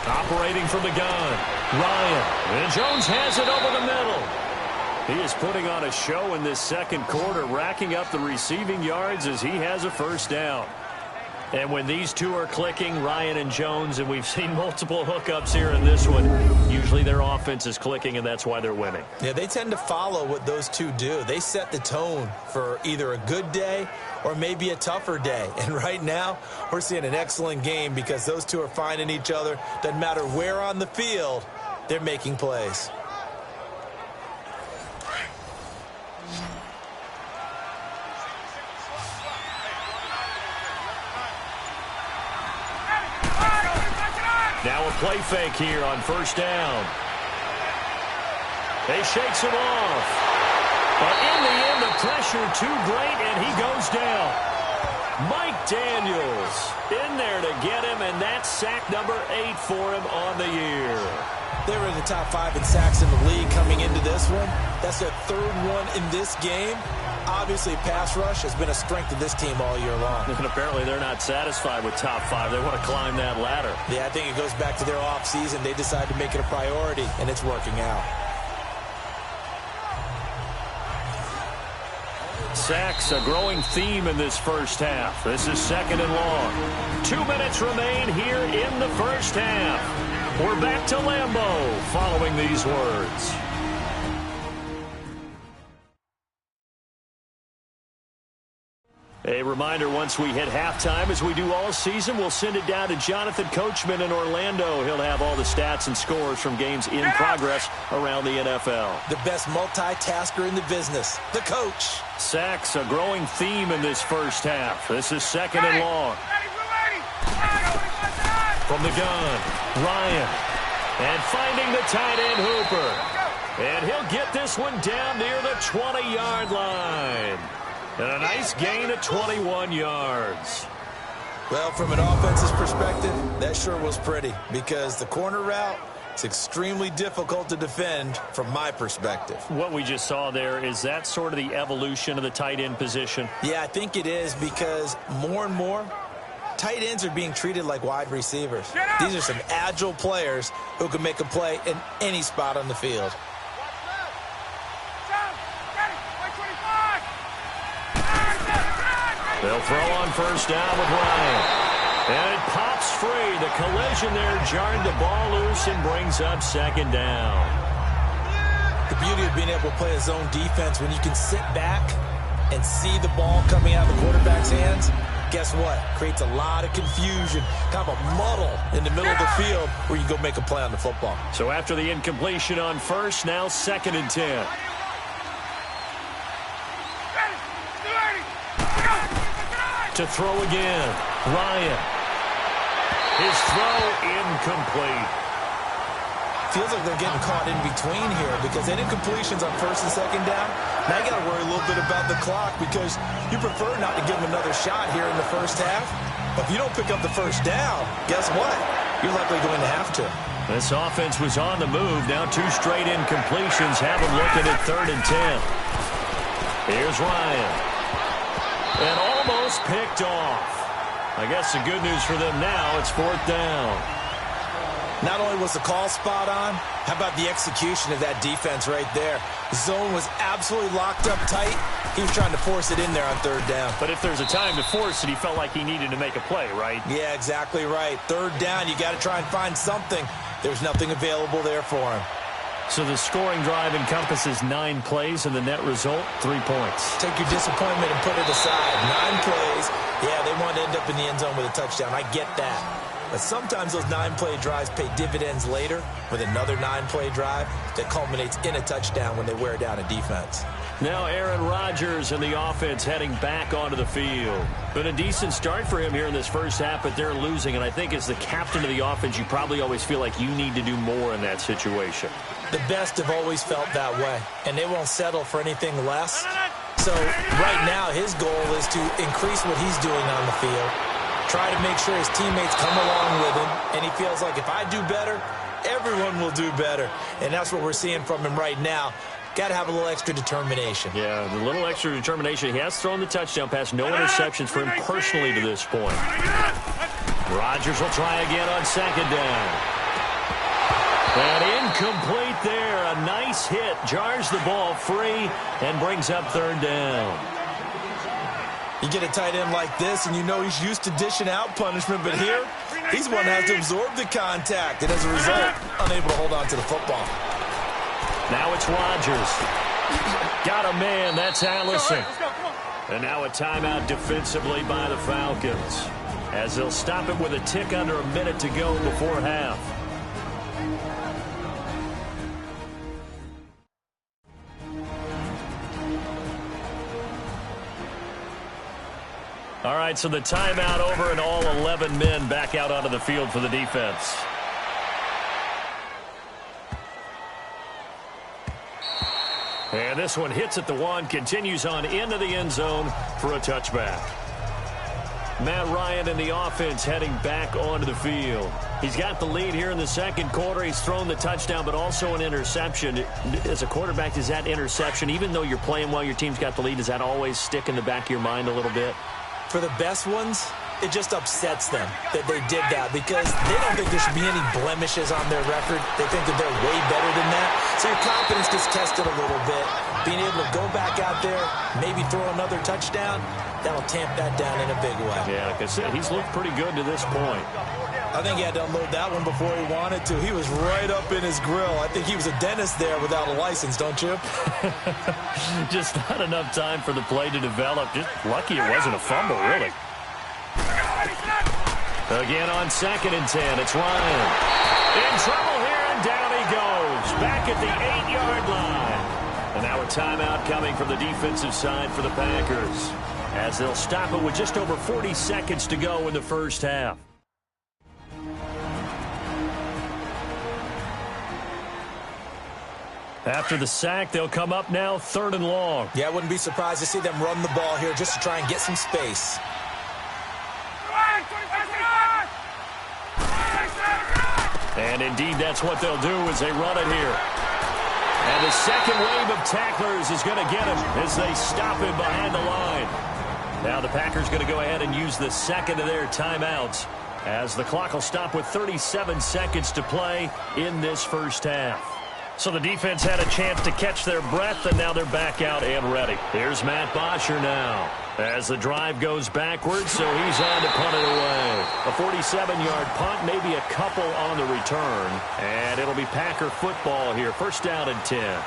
Speaker 2: Operating from the gun, Ryan. And Jones has it over the middle. He is putting on a show in this second quarter, racking up the receiving yards as he has a 1st down. And when these two are clicking, Ryan and Jones, and we've seen multiple hookups here in this one, usually their offense is clicking, and that's why they're winning.
Speaker 3: Yeah, they tend to follow what those two do. They set the tone for either a good day or maybe a tougher day. And right now, we're seeing an excellent game because those two are finding each other. Doesn't matter where on the field, they're making plays.
Speaker 2: Now a play fake here on 1st down. They shakes him off. But in the end, the pressure too great, and he goes down. Mike Daniels in there to get him, and that's sack number 8 for him on the year.
Speaker 3: They were in the top 5 in sacks in the league coming into this one. That's their 3rd one in this game. Obviously, pass rush has been a strength of this team all year long.
Speaker 2: And apparently they're not satisfied with top 5. They want to climb that ladder.
Speaker 3: Yeah, I think it goes back to their offseason. They decided to make it a priority, and it's working out.
Speaker 2: Sacks, a growing theme in this first half. This is 2nd and long. 2 minutes remain here in the first half. We're back to Lambeau following these words. A reminder, once we hit halftime, as we do all season, we'll send it down to Jonathan Coachman in Orlando. He'll have all the stats and scores from games in progress around the NFL.
Speaker 3: The best multitasker in the business, the coach.
Speaker 2: Sacks, a growing theme in this first half. This is 2nd and long. From the gun, Ryan. And finding the tight end, Hooper. And he'll get this one down near the 20-yard line. And a nice gain of 21 yards.
Speaker 3: Well, from an offense's perspective, that sure was pretty because the corner route is extremely difficult to defend from my perspective.
Speaker 2: What we just saw there, is that sort of the evolution of the tight end position?
Speaker 3: Yeah, I think it is because more and more, tight ends are being treated like wide receivers. These are some agile players who can make a play in any spot on the field.
Speaker 2: They'll throw on first down with Ryan. And it pops free. The collision there jarred the ball loose and brings up second down.
Speaker 3: The beauty of being able to play a zone defense when you can sit back and see the ball coming out of the quarterback's hands, guess what? Creates a lot of confusion, kind of a muddle in the middle of the field where you go make a play on the football.
Speaker 2: So after the incompletion on first, now 2nd and 10. To throw again, Ryan. His throw incomplete.
Speaker 3: Feels like they're getting caught in between here because any incompletions on first and second down, now you got to worry a little bit about the clock because you prefer not to give them another shot here in the first half. But if you don't pick up the first down, guess what? You're likely going to have to.
Speaker 2: This offense was on the move. Now 2 straight incompletions have them looking at 3rd and 10. Here's Ryan. And almost picked off. I guess the good news for them now, it's 4th down.
Speaker 3: Not only was the call spot on, how about the execution of that defense right there? The zone was absolutely locked up tight. He was trying to force it in there on 3rd down.
Speaker 2: But if there's a time to force it, he felt like he needed to make a play, right?
Speaker 3: Yeah, exactly right. 3rd down, you got to try and find something. There's nothing available there for him.
Speaker 2: So the scoring drive encompasses 9 plays, and the net result, 3 points.
Speaker 3: Take your disappointment and put it aside. 9 plays. Yeah, they want to end up in the end zone with a touchdown. I get that. But sometimes those 9-play drives pay dividends later with another 9-play drive that culminates in a touchdown when they wear down a defense.
Speaker 2: Now Aaron Rodgers and the offense heading back onto the field. Been a decent start for him here in this first half, but they're losing. And I think as the captain of the offense, you probably always feel like you need to do more in that situation.
Speaker 3: The best have always felt that way, and they won't settle for anything less. So right now his goal is to increase what he's doing on the field, try to make sure his teammates come along with him, and he feels like if I do better, everyone will do better. And that's what we're seeing from him right now. Got to have a little extra determination.
Speaker 2: Yeah, a little extra determination. He has thrown the touchdown pass. No interceptions for him personally to this point. Rodgers will try again on 2nd down. And incomplete there. A nice hit. Jars the ball free and brings up 3rd down.
Speaker 3: You get a tight end like this, and you know he's used to dishing out punishment, but here, he's one that has to absorb the contact, and as a result, unable to hold on to the football.
Speaker 2: Now it's Rodgers. Got a man. That's Allison. And now a timeout defensively by the Falcons, as they'll stop it with a tick under a minute to go before half. All right, so the timeout over and all 11 men back out onto the field for the defense. And this one hits at the 1, continues on into the end zone for a touchback. Matt Ryan and the offense heading back onto the field. He's got the lead here in the second quarter. He's thrown the touchdown, but also an interception. As a quarterback, does that interception, even though you're playing while your team's got the lead, does that always stick in the back of your mind a little bit?
Speaker 3: For the best ones, it just upsets them that they did that because they don't think there should be any blemishes on their record. They think that they're way better than that. So your confidence gets tested a little bit. Being able to go back out there, maybe throw another touchdown, that'll tamp that down in a big way.
Speaker 2: Yeah, like I said, he's looked pretty good to this point.
Speaker 3: I think he had to unload that one before he wanted to. He was right up in his grill. I think he was a dentist there without a license, don't you?
Speaker 2: Just not enough time for the play to develop. Just lucky it wasn't a fumble, really. Again on 2nd and 10, it's Ryan. In trouble here, and down he goes. Back at the 8-yard line. And now a timeout coming from the defensive side for the Packers, as they'll stop it with just over 40 seconds to go in the first half. After the sack, they'll come up now 3rd and long.
Speaker 3: Yeah, I wouldn't be surprised to see them run the ball here just to try and get some space.
Speaker 2: And indeed, that's what they'll do as they run it here. And the second wave of tacklers is going to get him as they stop him behind the line. Now the Packers going to go ahead and use the second of their timeouts, as the clock will stop with 37 seconds to play in this first half. So the defense had a chance to catch their breath, and now they're back out and ready. Here's Matt Bosher now. As the drive goes backwards, so he's on to punt it away. A 47-yard punt, maybe a couple on the return. And it'll be Packer football here. First down and 10.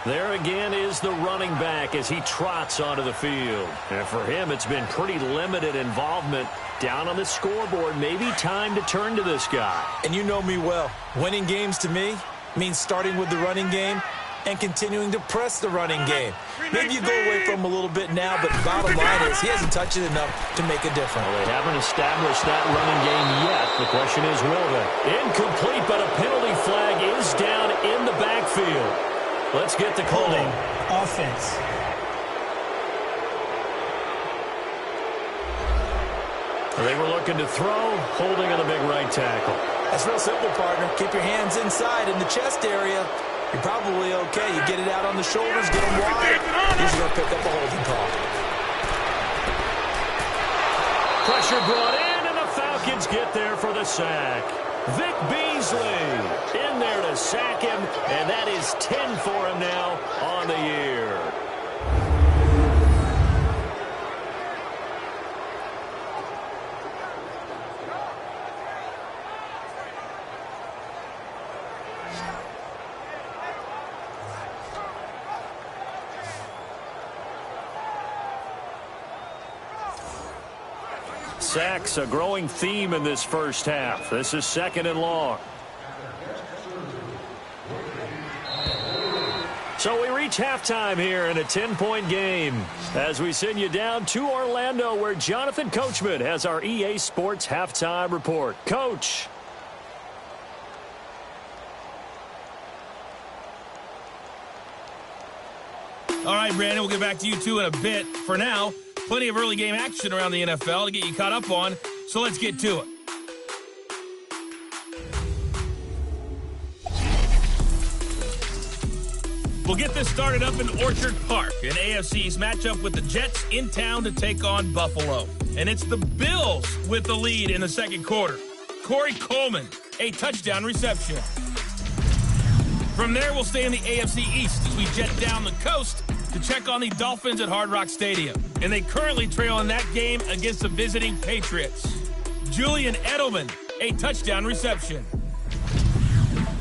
Speaker 2: There again is the running back as he trots onto the field. And for him, it's been pretty limited involvement down on the scoreboard. Maybe time to turn to this guy.
Speaker 3: And you know me well. Winning games to me means starting with the running game and continuing to press the running game. Maybe you go away from him a little bit now, but the bottom line is he hasn't touched it enough to make a difference.
Speaker 2: Well, they haven't established that running game yet. The question is, will they? Incomplete, but a penalty flag is down in the backfield. Let's get the call.
Speaker 4: Holding. Offense.
Speaker 2: They were looking to throw, holding on the big right tackle.
Speaker 3: That's real simple, partner. Keep your hands inside in the chest area. You're probably okay. You get it out on the shoulders, get them wide. Usually going to pick up a holding call.
Speaker 2: Pressure brought in, and the Falcons get there for the sack. Vic Beasley in there to sack him, and that is 10 for him now on the year. Sacks, a growing theme in this first half. This is second and long. So we reach halftime here in a 10-point game as we send you down to Orlando, where Jonathan Coachman has our EA Sports halftime report. Coach.
Speaker 1: All right, Brandon, we'll get back to you two in a bit. For now, plenty of early game action around the NFL to get you caught up on, so let's get to it. We'll get this started up in Orchard Park, an AFC's matchup with the Jets in town to take on Buffalo. And it's the Bills with the lead in the second quarter. Corey Coleman, a touchdown reception. From there, we'll stay in the AFC East as we jet down the coast to check on the Dolphins at Hard Rock Stadium. And they currently trail in that game against the visiting Patriots. Julian Edelman, a touchdown reception.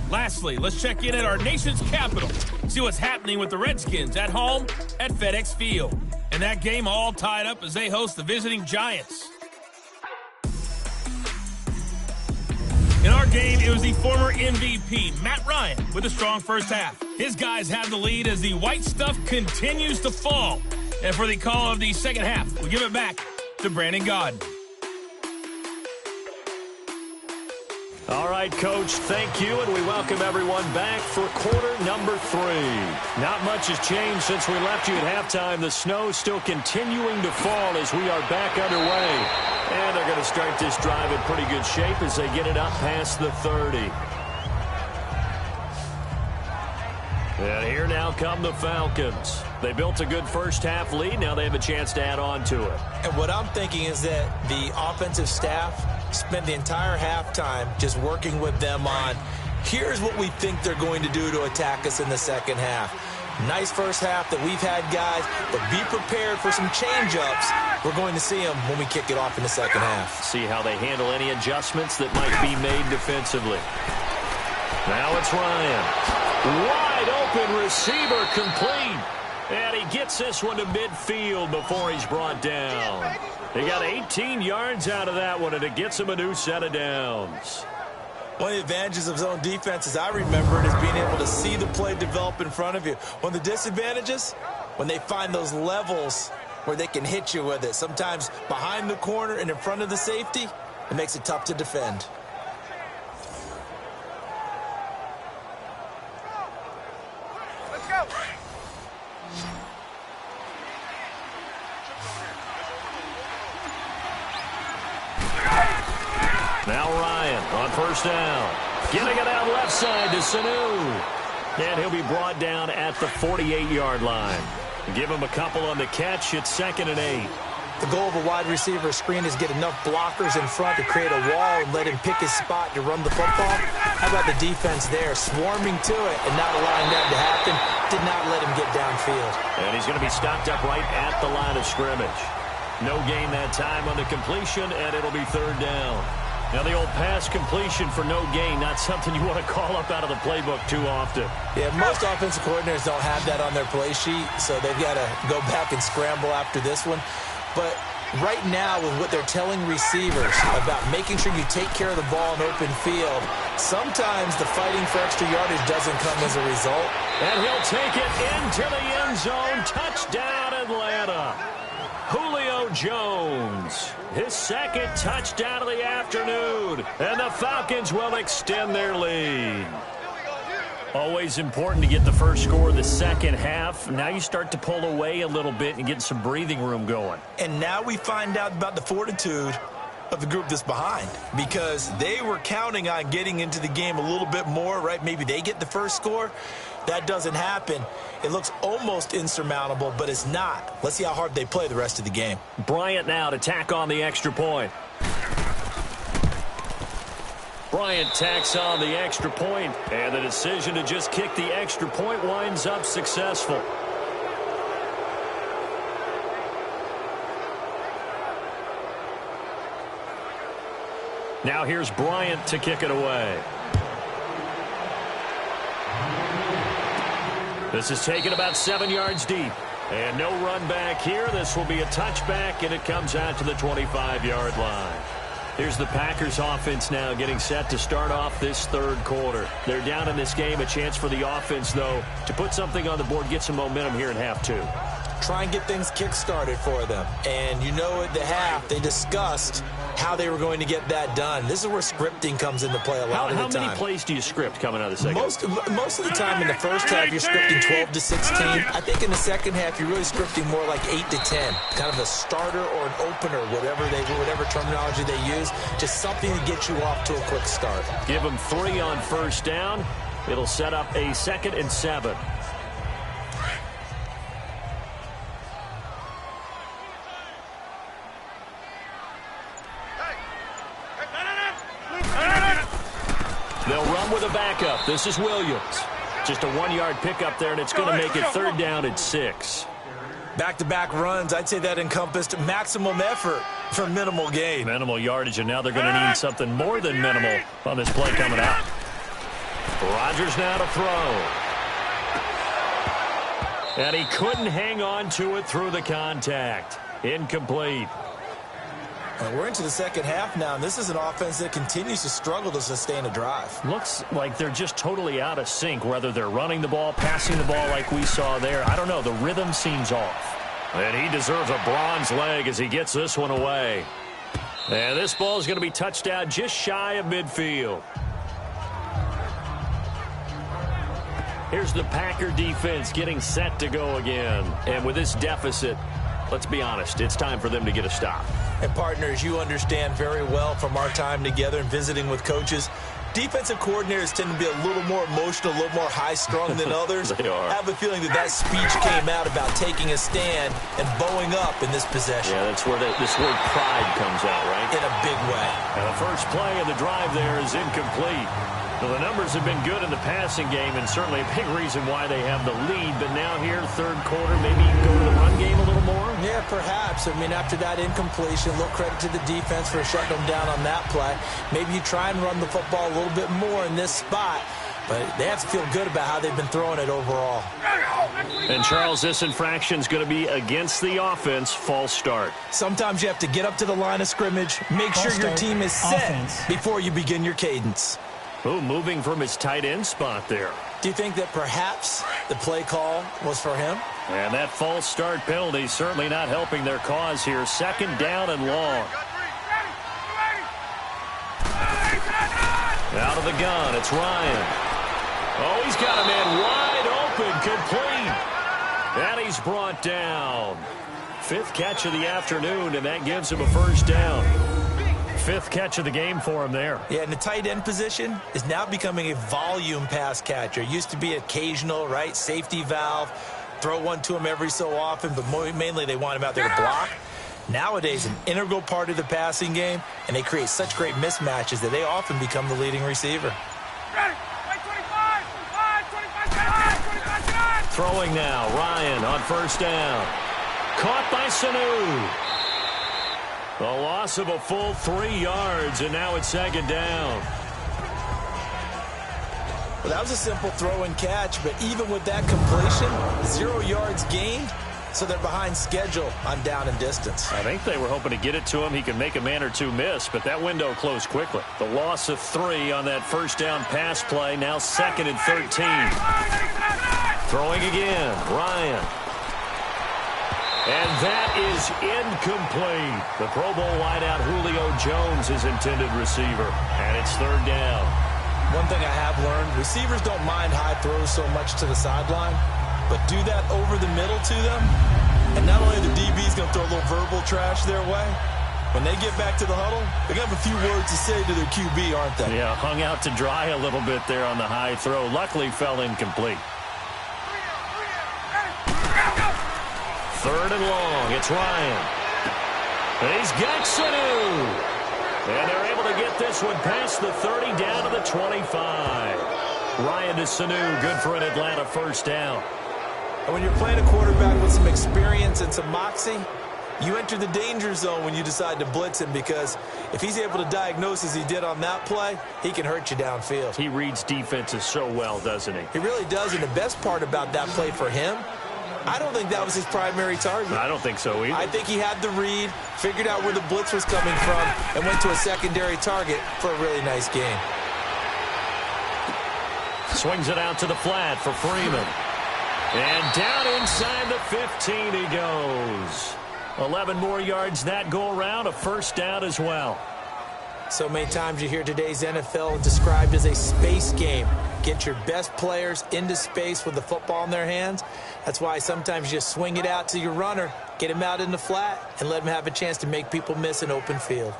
Speaker 1: Lastly, let's check in at our nation's capital, see what's happening with the Redskins at home at FedEx Field. And that game all tied up as they host the visiting Giants. In our game, it was the former MVP, Matt Ryan, with a strong first half. His guys have the lead as the white stuff continues to fall. And for the call of the second half, we give it back to Brandon Gaudin.
Speaker 2: All right, Coach, thank you, and we welcome everyone back for quarter number 3. Not much has changed since we left you at halftime. The snow still continuing to fall as we are back underway. And they're going to start this drive in pretty good shape as they get it up past the 30. And here now come the Falcons. They built a good first half lead. Now they have a chance to add on to it.
Speaker 3: And what I'm thinking is that the offensive staff spent the entire halftime just working with them on, here's what we think they're going to do to attack us in the second half. Nice first half that we've had, guys, but be prepared for some change-ups. We're going to see them when we kick it off in the second half.
Speaker 2: See how they handle any adjustments that might be made defensively. Now it's Ryan. Wide open receiver complete. And he gets this one to midfield before he's brought down. He got 18 yards out of that one, and it gets him a new set of downs.
Speaker 3: One of the advantages of zone defense, as I remember it, is being able to see the play develop in front of you. One of the disadvantages, when they find those levels where they can hit you with it, sometimes behind the corner and in front of the safety, it makes it tough to defend.
Speaker 6: Let's go.
Speaker 2: Now Ryan on first down. Getting it out left side to Sanu. And he'll be brought down at the 48-yard line. Give him a couple on the catch. It's 2nd and 8.
Speaker 3: The goal of a wide receiver screen is get enough blockers in front to create a wall and let him pick his spot to run the football. How about the defense there, swarming to it and not allowing that to happen? Did not let him get downfield.
Speaker 2: And he's going to be stopped up right at the line of scrimmage. No gain that time on the completion, and it'll be third down. Now, the old pass completion for no gain, not something you want to call up out of the playbook too often.
Speaker 3: Yeah, most offensive coordinators don't have that on their play sheet, so they've got to go back and scramble after this one. But right now, with what they're telling receivers about making sure you take care of the ball in open field, sometimes the fighting for extra yardage doesn't come as a result.
Speaker 2: And he'll take it into the end zone. Touchdown, Atlanta. Julio Jones, his second touchdown of the afternoon, and the Falcons will extend their lead. Always important to get the first score of the second half. Now you start to pull away a little bit and get some breathing room going.
Speaker 3: And now we find out about the fortitude of the group that's behind, because they were counting on getting into the game a little bit more, right? Maybe they get the first score. That doesn't happen. It looks almost insurmountable, but it's not. Let's see how hard they play the rest of the game.
Speaker 2: Bryant now to tack on the extra point. Bryant tacks on the extra point, and the decision to just kick the extra point winds up successful. Now here's Bryant to kick it away. This is taken about 7 yards deep. And no run back here. This will be a touchback, and it comes out to the 25-yard line. Here's the Packers offense now getting set to start off this third quarter. They're down in this game. A chance for the offense, though, to put something on the board, get some momentum here in half two.
Speaker 3: Try and get things kick-started for them. And you know at the half, they discussed how they were going to get that done. This is where scripting comes into play a lot of the time.
Speaker 2: How many plays do you script coming out of the second?
Speaker 3: Most of the time in the first half, you're scripting 12 to 16. I think in the second half, you're really scripting more like 8 to 10. Kind of a starter or an opener, whatever terminology they use. Just something to get you off to a quick start.
Speaker 2: Give them 3 on first down. It'll set up a 2nd and 7. They'll run with a backup. This is Williams. Just a 1-yard pickup there, and it's going to make it third down and 6.
Speaker 3: Back-to-back runs, I'd say that encompassed maximum effort for minimal gain.
Speaker 2: Minimal yardage, and now they're going to need something more than minimal on this play coming out. Rodgers now to throw. And he couldn't hang on to it through the contact. Incomplete.
Speaker 3: And we're into the second half now, and this is an offense that continues to struggle to sustain a drive.
Speaker 2: Looks like they're just totally out of sync, whether they're running the ball, passing the ball like we saw there. I don't know. The rhythm seems off. And he deserves a bronze leg as he gets this one away. And this ball is going to be touched out just shy of midfield. Here's the Packer defense getting set to go again. And with this deficit, let's be honest, it's time for them to get a stop.
Speaker 3: And partners, you understand very well from our time together and visiting with coaches, defensive coordinators tend to be a little more emotional, a little more high-strung than others.
Speaker 2: They are.
Speaker 3: I have a feeling that speech came out about taking a stand and bowing up in this possession.
Speaker 2: Yeah, that's where this word pride comes out, right?
Speaker 3: In a big way.
Speaker 2: And the first play of the drive there is incomplete. Well, the numbers have been good in the passing game, and certainly a big reason why they have the lead. But now here, third quarter, maybe you can go to the run game a little more?
Speaker 3: Yeah, perhaps. I mean, after that incompletion, a little credit to the defense for shutting them down on that play. Maybe you try and run the football a little bit more in this spot. But they have to feel good about how they've been throwing it overall.
Speaker 2: And, Charles, this infraction is going to be against the offense, false start.
Speaker 3: Sometimes you have to get up to the line of scrimmage, make sure your team is set before you begin your cadence.
Speaker 2: Oh, moving from his tight end spot there.
Speaker 3: Do you think that perhaps the play call was for him?
Speaker 2: And that false start penalty certainly not helping their cause here. Second down and long. Out of the gun, it's Ryan. Oh, he's got a man wide open, complete. And he's brought down. 5th catch of the afternoon, and that gives him a first down. 5th catch of the game for him there.
Speaker 3: Yeah, and the tight end position is now becoming a volume pass catcher. It used to be occasional, right? Safety valve. Throw one to him every so often, but mainly they want him out there to block. Nowadays, an integral part of the passing game, and they create such great mismatches that they often become the leading receiver.
Speaker 2: Throwing now, Ryan on first down. Caught by Sanu. A loss of a full 3 yards, and now it's second down.
Speaker 3: Well, that was a simple throw and catch, but even with that completion, 0 yards gained, so they're behind schedule on down and distance.
Speaker 2: I think they were hoping to get it to him. He could make a man or two miss, but that window closed quickly. The loss of 3 on that first down pass play, now 2nd and 13. Throwing again, Ryan. And that is incomplete. The Pro Bowl wideout Julio Jones is intended receiver, and it's 3rd down.
Speaker 3: One thing I have learned, receivers don't mind high throws so much to the sideline, but do that over the middle to them, and not only the DB's going to throw a little verbal trash their way, when they get back to the huddle, they're going to have a few words to say to their QB, aren't they?
Speaker 2: Yeah, hung out to dry a little bit there on the high throw. Luckily, fell incomplete. 3rd and long. It's Ryan. And he's got Sanu. And they're able to get this one past the 30 down to the 25. Ryan to Sanu, good for an Atlanta first down.
Speaker 3: And when you're playing a quarterback with some experience and some moxie, you enter the danger zone when you decide to blitz him, because if he's able to diagnose as he did on that play, he can hurt you downfield.
Speaker 2: He reads defenses so well, doesn't he?
Speaker 3: He really does, and the best part about that play for him, I don't think that was his primary target.
Speaker 2: I don't think so either.
Speaker 3: I think he had the read, figured out where the blitz was coming from, and went to a secondary target for a really nice game.
Speaker 2: Swings it out to the flat for Freeman. And down inside the 15 he goes. 11 more yards that go around, a first down as well.
Speaker 3: So many times you hear today's NFL described as a space game. Get your best players into space with the football in their hands. That's why sometimes you just swing it out to your runner, get him out in the flat, and let him have a chance to make people miss an open field.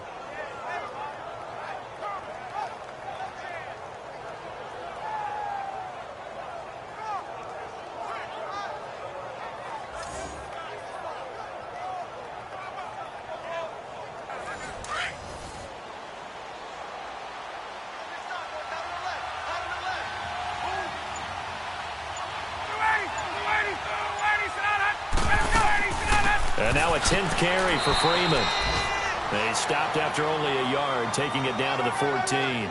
Speaker 2: And now a 10th carry for Freeman. They stopped after only a yard, taking it down to the 14.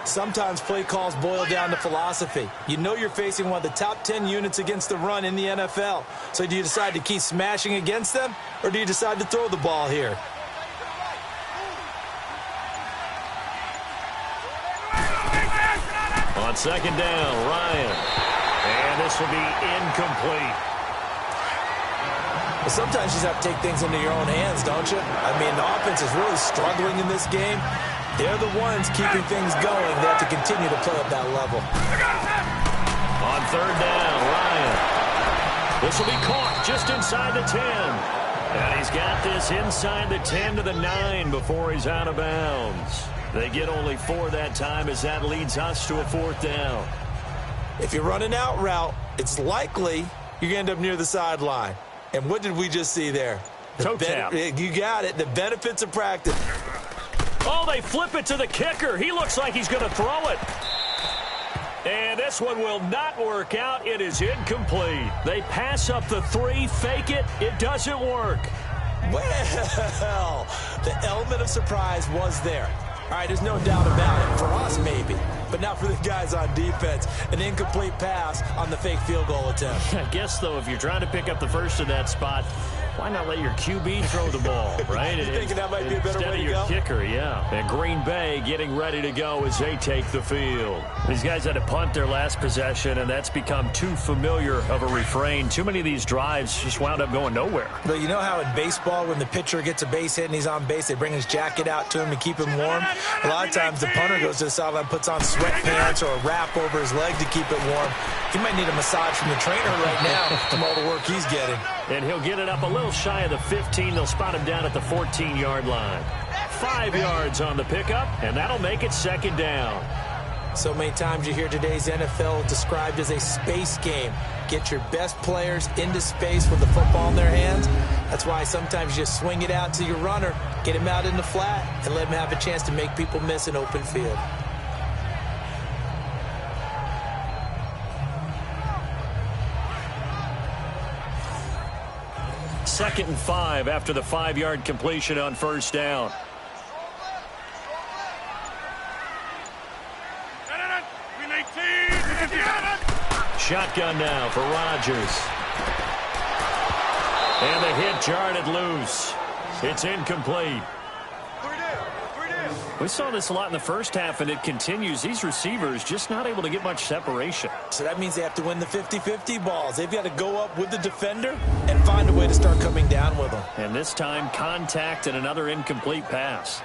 Speaker 3: Sometimes play calls boil down to philosophy. You know you're facing one of the top 10 units against the run in the NFL. So do you decide to keep smashing against them, or do you decide to throw the ball here?
Speaker 2: On 2nd down, Ryan. And this will be incomplete.
Speaker 3: Well, sometimes you just have to take things into your own hands, don't you? I mean, the offense is really struggling in this game. They're the ones keeping things going. They have to continue to play at that level.
Speaker 2: On 3rd down, Ryan. This will be caught just inside the 10. And he's got this inside the 10 to the 9 before he's out of bounds. They get only 4 that time as that leads us to a 4th down.
Speaker 3: If you run an out route, it's likely you're going to end up near the sideline. And what did we just see there?
Speaker 2: Toe tap.
Speaker 3: You got it. The benefits of practice.
Speaker 2: Oh, they flip it to the kicker. He looks like he's going to throw it. And this one will not work out. It is incomplete. They pass up the 3, fake it. It doesn't work.
Speaker 3: Well, the element of surprise was there. All right, there's no doubt about it. For us, maybe. But not for the guys on defense. An incomplete pass on the fake field goal attempt.
Speaker 2: I guess, though, if you're trying to pick up the first of that spot, why not let your QB throw the ball, right?
Speaker 3: You thinking that might be a better way to go?
Speaker 2: Instead of your kicker, yeah. And Green Bay getting ready to go as they take the field. These guys had to punt their last possession, and that's become too familiar of a refrain. Too many of these drives just wound up going nowhere.
Speaker 3: But you know how in baseball, when the pitcher gets a base hit and he's on base, they bring his jacket out to him to keep him warm? A lot of times the punter goes to the sideline, puts on sweatpants or a wrap over his leg to keep it warm. He might need a massage from the trainer right now from all the work he's getting.
Speaker 2: And he'll get it up a little shy of the 15. They'll spot him down at the 14-yard line. 5 yards on the pickup, and that'll make it 2nd down.
Speaker 3: So many times you hear today's NFL described as a space game. Get your best players into space with the football in their hands. That's why sometimes you just swing it out to your runner, get him out in the flat, and let him have a chance to make people miss an open field.
Speaker 2: 2nd and 5 after the 5-yard completion on first down. Shotgun now for Rodgers. And the hit jarred it loose. It's incomplete. We saw this a lot in the first half, and it continues. These receivers just not able to get much separation.
Speaker 3: So that means they have to win the 50-50 balls. They've got to go up with the defender and find a way to start coming down with them.
Speaker 2: And this time, contact and another incomplete pass.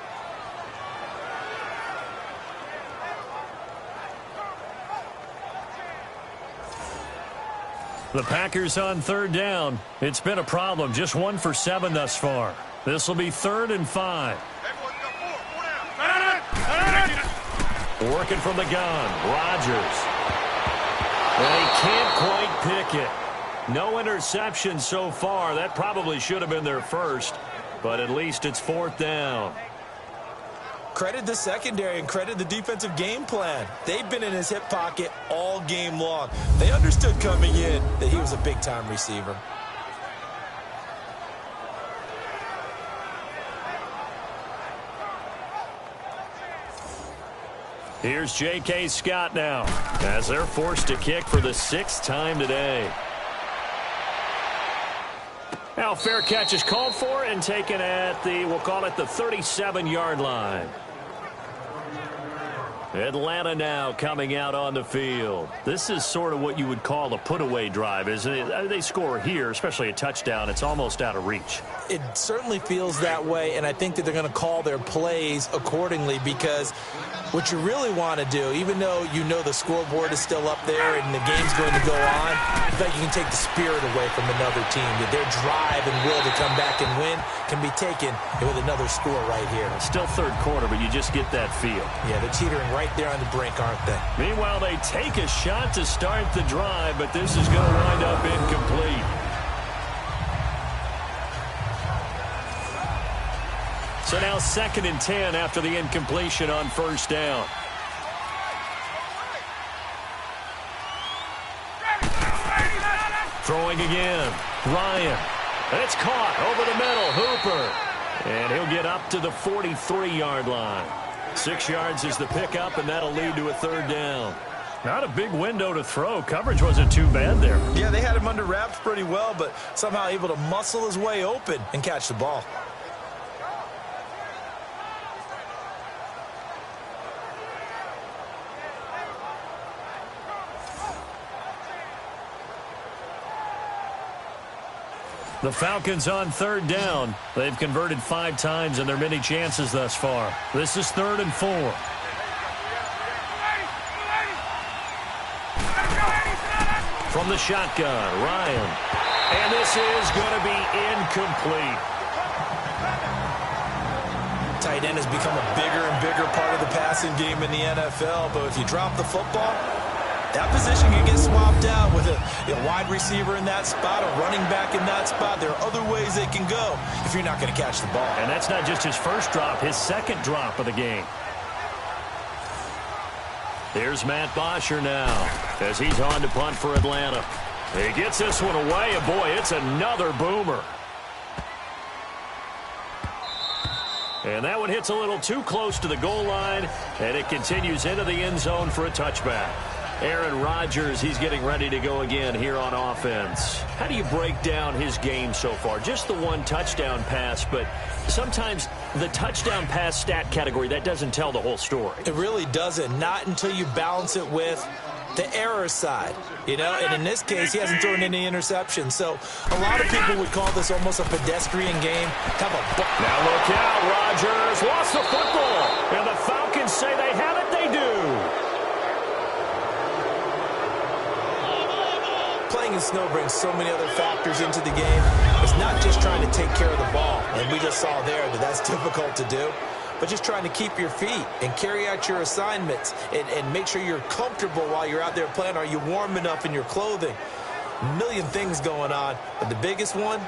Speaker 2: The Packers on 3rd down. It's been a problem. Just 1 for 7 thus far. This will be 3rd and 5. Working from the gun. Rodgers. And he can't quite pick it. No interception so far. That probably should have been their first. But at least it's 4th down.
Speaker 3: Credit the secondary and credit the defensive game plan. They've been in his hip pocket all game long. They understood coming in that he was a big-time receiver.
Speaker 2: Here's J.K. Scott now as they're forced to kick for the 6th time today. Now, fair catch is called for and taken at the, we'll call it the 37-yard line. Atlanta now coming out on the field. This is sort of what you would call a put-away drive, isn't it? They score here, especially a touchdown. It's almost out of reach.
Speaker 3: It certainly feels that way, and I think that they're going to call their plays accordingly because what you really want to do, even though you know the scoreboard is still up there and the game's going to go on, I think you can take the spirit away from another team, that their drive and will to come back and win can be taken with another score right here.
Speaker 2: Still 3rd quarter, but you just get that feel.
Speaker 3: Yeah, they're teetering right there on the brink, aren't they?
Speaker 2: Meanwhile, they take a shot to start the drive, but this is going to wind up incomplete. So now 2nd and 10 after the incompletion on first down. Throwing again. Ryan. It's caught over the middle. Hooper. And he'll get up to the 43-yard line. 6 yards is the pickup, and that'll lead to a 3rd down. Not a big window to throw. Coverage wasn't too bad there.
Speaker 3: Yeah, they had him under wraps pretty well, but somehow able to muscle his way open and catch the ball.
Speaker 2: The Falcons on 3rd down. They've converted 5 times in their many chances thus far. This is 3rd and 4. From the shotgun, Ryan. And this is going to be incomplete.
Speaker 3: Tight end has become a bigger and bigger part of the passing game in the NFL, but if you drop the football, that position can get swapped out with a wide receiver in that spot, a running back in that spot. There are other ways they can go if you're not going to catch the ball.
Speaker 2: And that's not just his first drop, his 2nd drop of the game. Here's Matt Bosher now as he's on to punt for Atlanta. He gets this one away, and boy, it's another boomer. And that one hits a little too close to the goal line, and it continues into the end zone for a touchback. Aaron Rodgers, he's getting ready to go again here on offense. How do you break down his game so far? Just the 1 touchdown pass, but sometimes the touchdown pass stat category, that doesn't tell the whole story.
Speaker 3: It really doesn't, not until you balance it with the error side, you know, and in this case, he hasn't thrown any interceptions. So a lot of people would call this almost a pedestrian game.
Speaker 2: Now look out, Rodgers lost the football, and the Falcons say they have it, they do.
Speaker 3: Playing in snow brings so many other factors into the game. It's not just trying to take care of the ball, and we just saw there that that's difficult to do, but just trying to keep your feet and carry out your assignments and make sure you're comfortable while you're out there playing. Are you warm enough in your clothing? A million things going on, but the biggest one,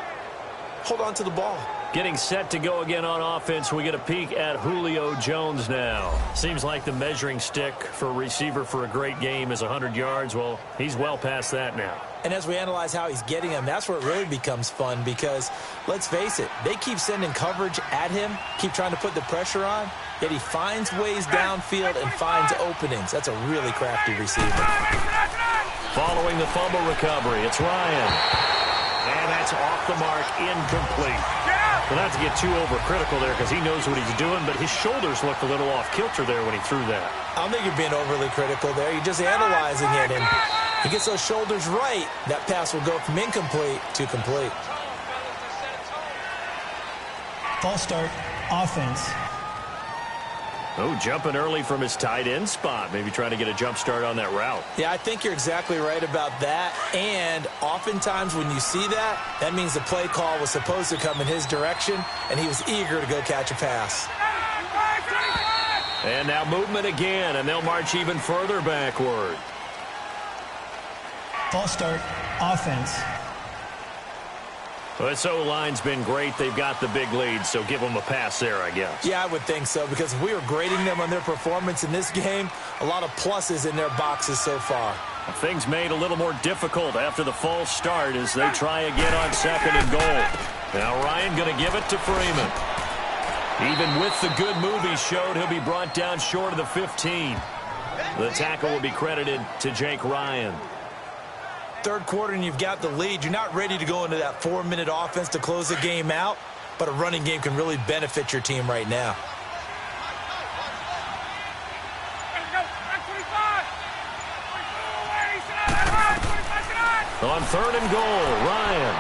Speaker 3: hold on to the ball.
Speaker 2: Getting set to go again on offense, we get a peek at Julio Jones now. Seems like the measuring stick for a receiver for a great game is 100 yards. Well, he's well past that now.
Speaker 3: And as we analyze how he's getting them, that's where it really becomes fun because, let's face it, they keep sending coverage at him, keep trying to put the pressure on, yet he finds ways downfield and finds openings. That's a really crafty receiver.
Speaker 2: Following the fumble recovery, it's Ryan. And that's off the mark, incomplete. Well, not to get too overcritical there because he knows what he's doing, but his shoulders looked a little off kilter there when he threw that.
Speaker 3: I don't think you're being overly critical there. You're just analyzing it, and he gets those shoulders right. That pass will go from incomplete to complete.
Speaker 4: False start, offense.
Speaker 2: Oh, jumping early from his tight end spot. Maybe trying to get a jump start on that route.
Speaker 3: Yeah, I think you're exactly right about that. And oftentimes when you see that, that means the play call was supposed to come in his direction, and he was eager to go catch a pass.
Speaker 2: And now movement again, and they'll march even further backward.
Speaker 4: False start, offense.
Speaker 2: Well, this O-line's been great. They've got the big lead, so give them a pass there, I guess.
Speaker 3: Yeah, I would think so, because if we were grading them on their performance in this game, a lot of pluses in their boxes so far.
Speaker 2: Things made a little more difficult after the false start as they try again on 2nd and goal. Now Ryan going to give it to Freeman. Even with the good move he showed, he'll be brought down short of the 15. The tackle will be credited to Jake Ryan.
Speaker 3: Third quarter and you've got the lead. You're not ready to go into that 4-minute offense to close the game out, but a running game can really benefit your team right now.
Speaker 2: On 3rd and goal, Ryan.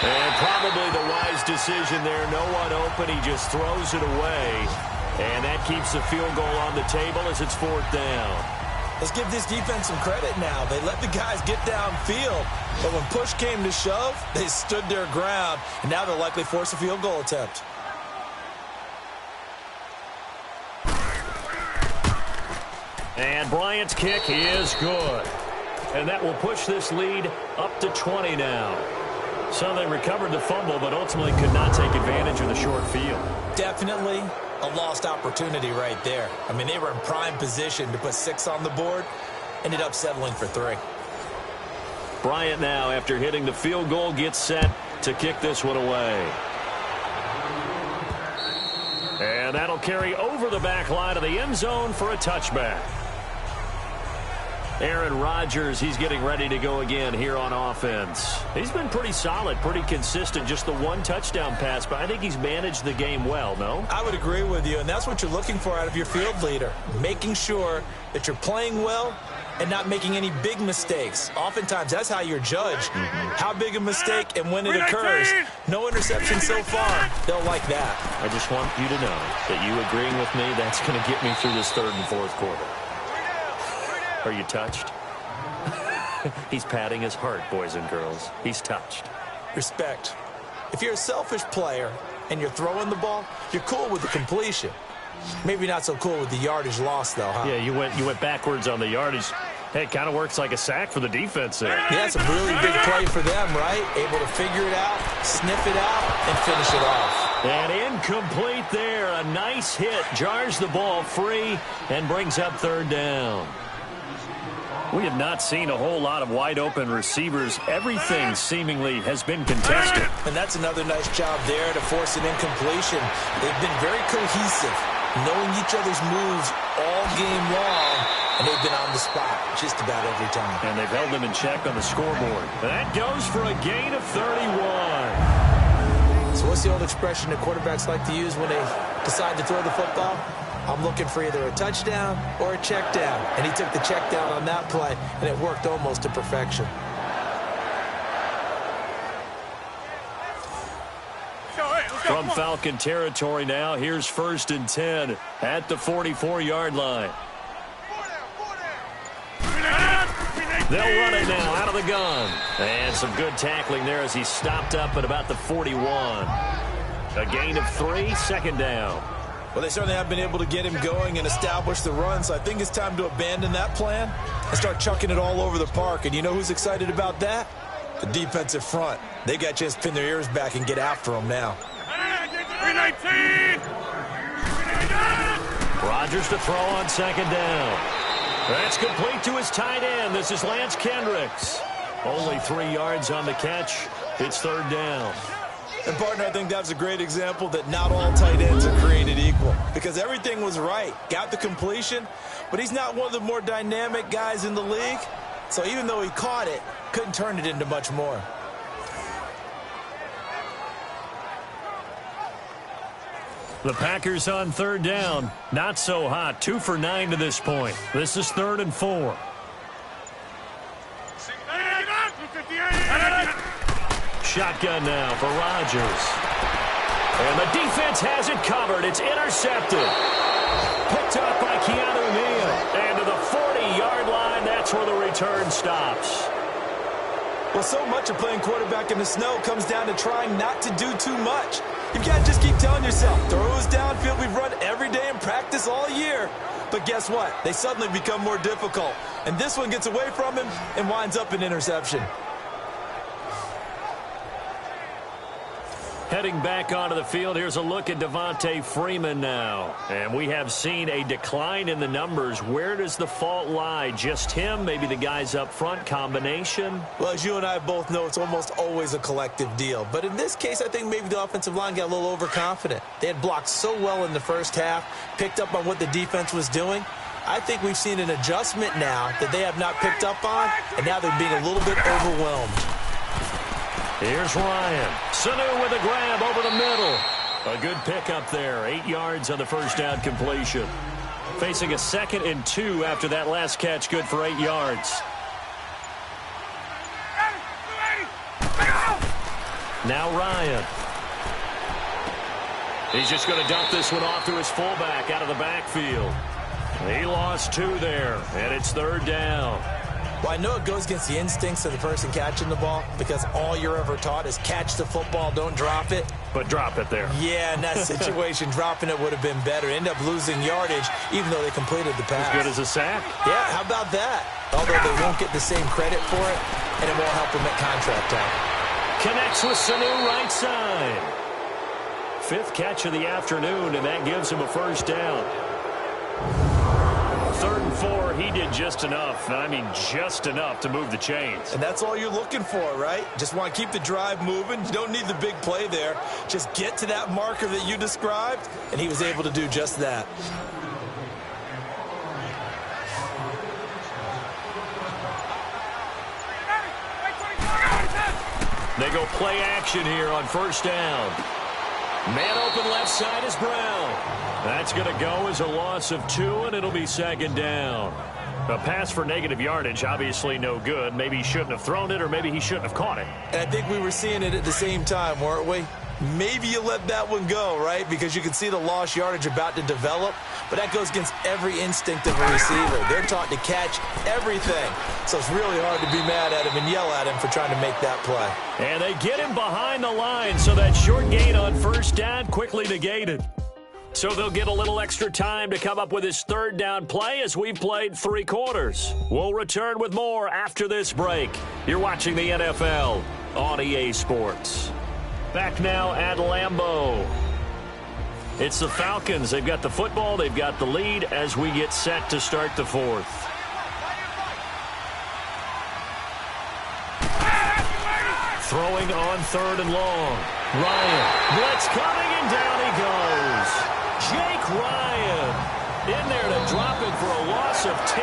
Speaker 2: And probably the wise decision there. No one open. He just throws it away. And that keeps the field goal on the table as it's 4th down.
Speaker 3: Let's give this defense some credit now. They let the guys get downfield, but when push came to shove, they stood their ground, and now they'll likely force a field goal attempt.
Speaker 2: And Bryant's kick is good. And that will push this lead up to 20 now. So they recovered the fumble, but ultimately could not take advantage of the short field.
Speaker 3: Definitely a lost opportunity right there. I mean, they were in prime position to put 6 on the board, ended up settling for 3.
Speaker 2: Bryant now, after hitting the field goal, gets set to kick this one away. And that'll carry over the back line of the end zone for a touchback. Aaron Rodgers, he's getting ready to go again here on offense. He's been pretty solid, pretty consistent, just the 1 touchdown pass, but I think he's managed the game well, no?
Speaker 3: I would agree with you, and that's what you're looking for out of your field leader, making sure that you're playing well and not making any big mistakes. Oftentimes, that's how you're judged. How big a mistake and when it occurs. No interception so far. They'll like that.
Speaker 2: I just want you to know that you agreeing with me, that's going to get me through this 3rd and 4th quarter. Are you touched? He's patting his heart, boys and girls. He's touched.
Speaker 3: Respect. If you're a selfish player and you're throwing the ball, you're cool with the completion. Maybe not so cool with the yardage loss, though, huh?
Speaker 2: Yeah, you went backwards on the yardage. Hey, it kind of works like a sack for the defense there.
Speaker 3: Yeah, it's a really big play for them, right? Able to figure it out, sniff it out, and finish it off.
Speaker 2: And incomplete there. A nice hit. Jars the ball free and brings up 3rd down. We have not seen a whole lot of wide-open receivers. Everything seemingly has been contested.
Speaker 3: And that's another nice job there to force an incompletion. They've been very cohesive, knowing each other's moves all game long, and they've been on the spot just about every time.
Speaker 2: And they've held them in check on the scoreboard. That goes for a gain of 31.
Speaker 3: So what's the old expression that quarterbacks like to use when they decide to throw the football? I'm looking for either a touchdown or a check down. And he took the check down on that play, and it worked almost to perfection.
Speaker 2: From Falcon territory now, here's 1st and 10 at the 44-yard line. They'll run it now out of the gun. And some good tackling there as he stopped up at about the 41. A gain of 3, 2nd down.
Speaker 3: Well, they certainly have been able to get him going and establish the run, so I think it's time to abandon that plan and start chucking it all over the park. And you know who's excited about that? The defensive front, they got to just pin their ears back and get after them now.
Speaker 6: 319!
Speaker 2: Rodgers to throw on second down. That's complete to his tight end. This is Lance Kendricks. Only 3 yards on the catch. It's third down.
Speaker 3: And, partner, I think that's a great example that not all tight ends are created equal because everything was right. Got the completion, but he's not one of the more dynamic guys in the league. So even though he caught it, couldn't turn it into much more.
Speaker 2: The Packers on third down. Not so hot. 2 for 9 to this point. This is 3rd and 4. Shotgun now for Rodgers. And the defense has it covered. It's intercepted. Picked up by Keanu Neal. And to the 40-yard line, that's where the return stops.
Speaker 3: Well, so much of playing quarterback in the snow comes down to trying not to do too much. You've got to just keep telling yourself, throws downfield we've run every day in practice all year. But guess what? They suddenly become more difficult. And this one gets away from him and winds up an interception.
Speaker 2: Heading back onto the field, here's a look at Devontae Freeman now. And we have seen a decline in the numbers. Where does the fault lie? Just him? Maybe the guys up front? Combination?
Speaker 3: Well, as you and I both know, it's almost always a collective deal. But in this case, I think maybe the offensive line got a little overconfident. They had blocked so well in the first half, picked up on what the defense was doing. I think we've seen an adjustment now that they have not picked up on, and now they're being a little bit overwhelmed.
Speaker 2: Here's Ryan. Sanu with a grab over the middle. A good pickup there. 8 yards on the first down completion. Facing a 2nd and 2 after that last catch. Good for 8 yards. Now Ryan. He's just going to dump this one off to his fullback out of the backfield. He lost 2 there, and it's third down.
Speaker 3: Well, I know it goes against the instincts of the person catching the ball because all you're ever taught is catch the football, don't drop it.
Speaker 2: But drop it there.
Speaker 3: Yeah, in that situation, dropping it would have been better. End up losing yardage even though they completed the pass.
Speaker 2: As good as a sack?
Speaker 3: Yeah, how about that? Although they won't get the same credit for it, and it won't help them at contract time.
Speaker 2: Connects with Sanu right side. 5th catch of the afternoon, and that gives him a first down. 3rd and 4, he did just enough. I mean, just enough to move the chains.
Speaker 3: And that's all you're looking for, right? Just want to keep the drive moving. You don't need the big play there. Just get to that marker that you described, and he was able to do just that.
Speaker 2: They go play action here on first down. Man open left side is Brown. That's going to go as a loss of 2, and it'll be 2nd down. A pass for negative yardage, obviously no good. Maybe he shouldn't have thrown it, or maybe he shouldn't have caught it.
Speaker 3: And I think we were seeing it at the same time, weren't we? Maybe you let that one go, right? Because you can see the lost yardage about to develop. But that goes against every instinct of a receiver. They're taught to catch everything. So it's really hard to be mad at him and yell at him for trying to make that play.
Speaker 2: And they get him behind the line, so that short gain on first down quickly negated. So they'll get a little extra time to come up with his third down play as we've played 3 quarters. We'll return with more after this break. You're watching the NFL on EA Sports. Back now at Lambeau. It's the Falcons. They've got the football. They've got the lead as we get set to start the 4th. Throwing on 3rd and long. Ryan. Blitz coming, and down he goes. Jake Ryan in there to drop it for a loss of 10.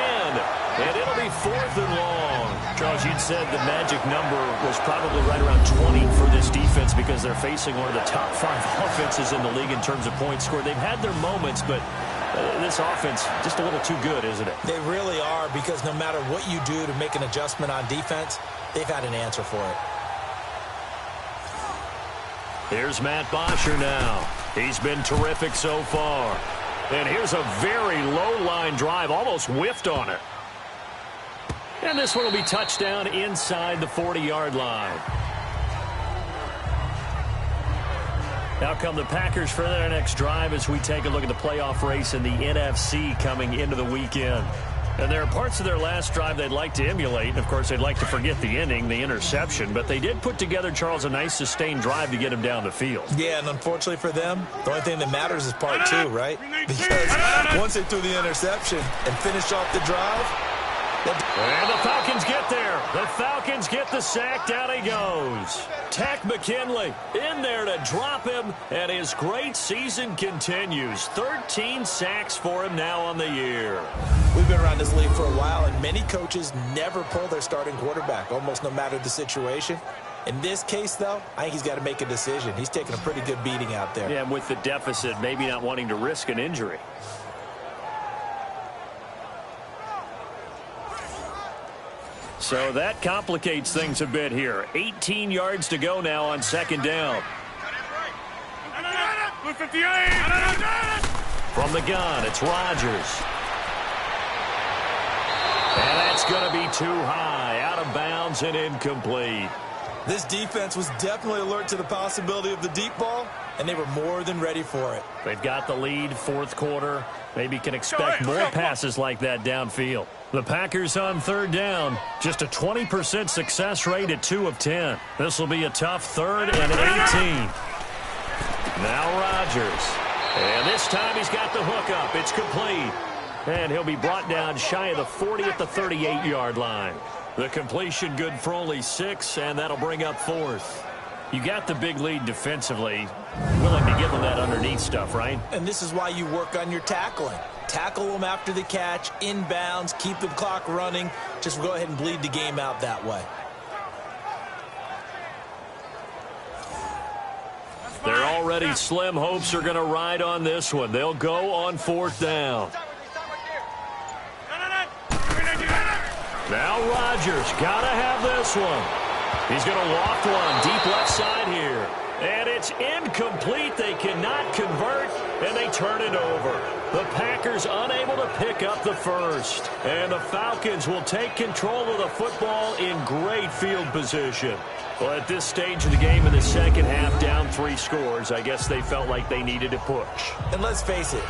Speaker 2: And it'll be 4th and long. Charles, you'd said the magic number was probably right around 20 for this defense because they're facing one of the top 5 offenses in the league in terms of points scored. They've had their moments, but this offense just a little too good, isn't it?
Speaker 3: They really are, because no matter what you do to make an adjustment on defense, they've had an answer for it.
Speaker 2: Here's Matt Bosher now. He's been terrific so far. And here's a very low-line drive, almost whiffed on it. And this one will be touchdown inside the 40-yard line. Now come the Packers for their next drive as we take a look at the playoff race in the NFC coming into the weekend. And there are parts of their last drive they'd like to emulate. And, of course, they'd like to forget the inning, the interception. But they did put together, Charles, a nice sustained drive to get him down the field.
Speaker 3: Yeah, and unfortunately for them, the only thing that matters is part two, right? Because once they threw the interception and finished off the drive.
Speaker 2: And the Falcons get there. The Falcons get the sack. Down he goes. Tack McKinley in there to drop him, and his great season continues. 13 sacks for him now on the year.
Speaker 3: We've been around this league for a while, and many coaches never pull their starting quarterback, almost no matter the situation. In this case, though, I think he's got to make a decision. He's taking a pretty good beating out there.
Speaker 2: Yeah, and with the deficit, maybe not wanting to risk an injury. So that complicates things a bit here. 18 yards to go now on second down. From the gun, it's Rodgers. And that's going to be too high, out of bounds and incomplete.
Speaker 3: This defense was definitely alert to the possibility of the deep ball, and they were more than ready for it.
Speaker 2: They've got the lead, fourth quarter. Maybe can expect more passes like that downfield. The Packers on third down. Just a 20% success rate at 2 of 10. This will be a tough 3rd and 18. Now Rodgers. And this time he's got the hook up. It's complete. And he'll be brought down shy of the 40 at the 38-yard line. The completion good for only 6, and that'll bring up 4th. You got the big lead defensively. Willing to give them that underneath stuff, right?
Speaker 3: And this is why you work on your tackling. Tackle them after the catch, inbounds, keep the clock running. Just go ahead and bleed the game out that way.
Speaker 2: They're already slim hopes are going to ride on this one. They'll go on 4th down. Now Rodgers got to have this one. He's going to loft one deep left side here. And it's incomplete. They cannot convert, and they turn it over. The Packers unable to pick up the first. And the Falcons will take control of the football in great field position. Well, at this stage of the game in the second half, down 3 scores, I guess they felt like they needed to push.
Speaker 3: And let's face it,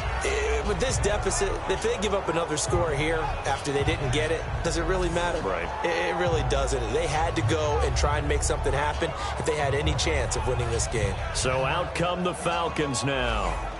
Speaker 3: with this deficit, if they give up another score here after they didn't get it, does it really matter?
Speaker 2: Right.
Speaker 3: It really doesn't. They had to go and try and make something happen if they had any chance of winning this game.
Speaker 2: So out come the Falcons now.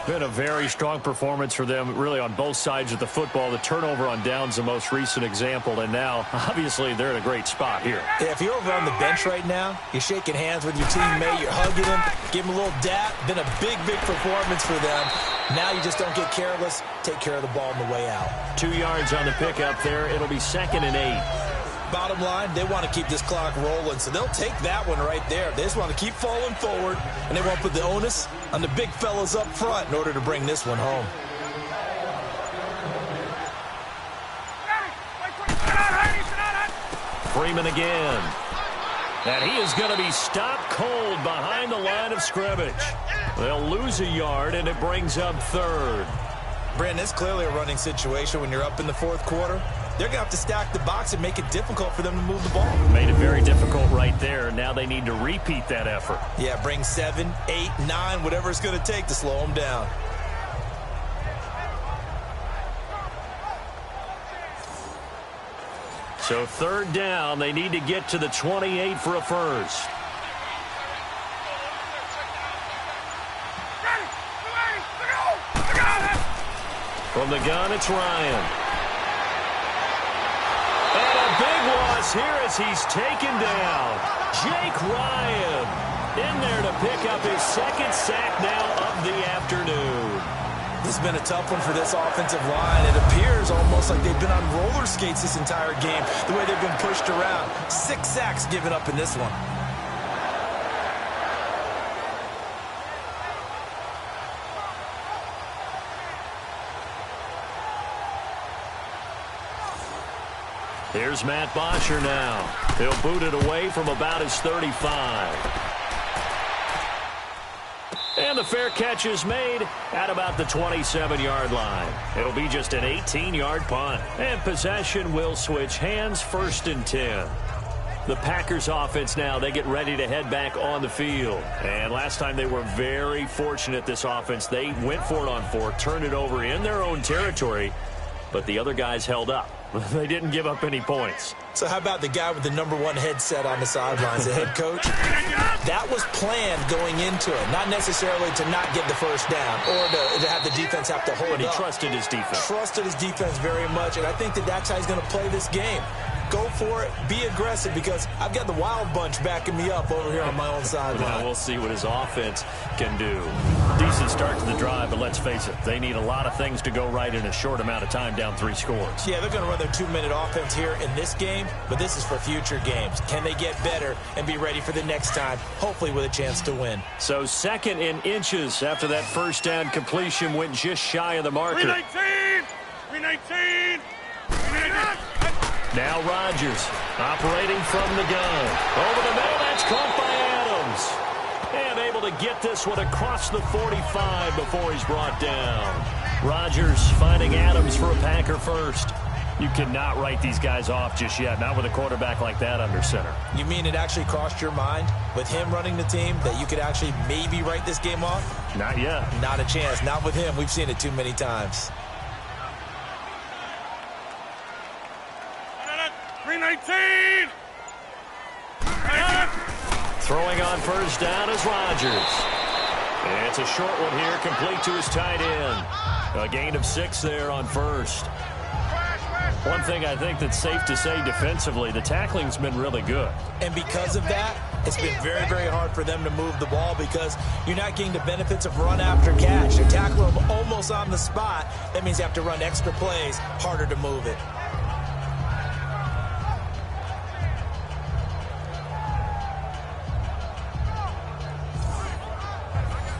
Speaker 2: Been a very strong performance for them, really, on both sides of the football. The turnover on downs, the most recent example, and now, obviously, they're in a great spot here.
Speaker 3: Yeah, if you're over on the bench right now, you're shaking hands with your teammate, you're hugging him, give him a little dap. Been a big, big performance for them. Now you just don't get careless. Take care of the ball on the way out.
Speaker 2: 2 yards on the pickup there. It'll be 2nd and 8.
Speaker 3: Bottom line, they want to keep this clock rolling, so they'll take that one right there. They just want to keep falling forward, and they won't put the onus on the big fellas up front in order to bring this one home.
Speaker 2: Freeman again. And he is going to be stopped cold behind the line of scrimmage. They'll lose a yard, and it brings up 3rd.
Speaker 3: Brandon, it's clearly a running situation when you're up in the 4th quarter. They're going to have to stack the box and make it difficult for them to move the ball.
Speaker 2: Made it very difficult right there. Now they need to repeat that effort.
Speaker 3: Yeah, bring 7, 8, 9, whatever it's going to take to slow them down.
Speaker 2: So 3rd down, they need to get to the 28 for a first. From the gun, it's Ryan. And a big loss here as he's taken down. Jake Ryan in there to pick up his 2nd sack now of the afternoon.
Speaker 3: This has been a tough one for this offensive line. It appears almost like they've been on roller skates this entire game, the way they've been pushed around. 6 sacks given up in this one.
Speaker 2: Here's Matt Bosher now. He'll boot it away from about his 35. And the fair catch is made at about the 27-yard line. It'll be just an 18-yard punt. And possession will switch hands, 1st and 10. The Packers offense now, they get ready to head back on the field. And last time they were very fortunate, this offense. They went for it on 4th, turned it over in their own territory. but the other guys held up. They didn't give up any points.
Speaker 3: So how about the guy with the #1 headset on the sidelines, the head coach? That was planned going into it, not necessarily to not get the first down or to have the defense have to hold up.
Speaker 2: But he trusted his defense.
Speaker 3: Trusted his defense very much, and I think that's how he's going to play this game. Go for it. Be aggressive, because I've got the wild bunch backing me up over here on my own sideline.
Speaker 2: Well, we'll see what his offense can do. Decent start to the drive, but let's face it, they need a lot of things to go right in a short amount of time, down 3 scores.
Speaker 3: Yeah, they're going to run their 2-minute offense here in this game, but this is for future games. Can they get better and be ready for the next time, hopefully with a chance to win?
Speaker 2: So 2nd in inches after that first down completion went just shy of the marker.
Speaker 6: 319! 319! 319!
Speaker 2: Now Rodgers operating from the gun. Over the middle, that's caught by Adams. And able to get this one across the 45 before he's brought down. Rodgers finding Adams for a Packer first. You cannot write these guys off just yet, not with a quarterback like that under center.
Speaker 3: You mean it actually crossed your mind with him running the team that you could actually maybe write this game off?
Speaker 2: Not yet.
Speaker 3: Not a chance. Not with him. We've seen it too many times.
Speaker 6: 319!
Speaker 2: Throwing on first down is Rodgers. And it's a short one here, complete to his tight end. A gain of 6 there on first. One thing I think that's safe to say defensively, the tackling's been really good.
Speaker 3: And because of that, it's been very, very hard for them to move the ball, because you're not getting the benefits of run after catch. You tackle them almost on the spot. That means you have to run extra plays, harder to move it.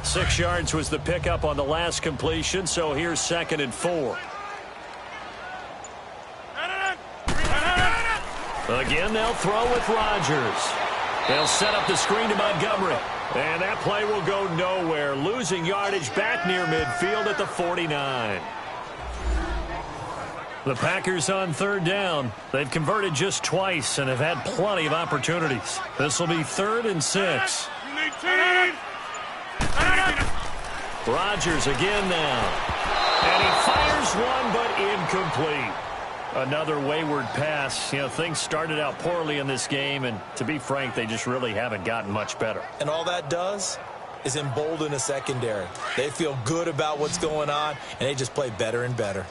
Speaker 2: Six yards was the pickup on the last completion, so here's 2nd and 4. Again, they'll throw with Rodgers. They'll set up the screen to Montgomery. And that play will go nowhere, losing yardage back near midfield at the 49. The Packers on 3rd down. They've converted just twice and have had plenty of opportunities. This will be 3rd and 6. Rodgers again now. And he fires one, but incomplete. Another wayward pass. You know, things started out poorly in this game, and to be frank, they just really haven't gotten much better.
Speaker 3: And all that does is embolden a secondary. They feel good about what's going on, and they just play better and better.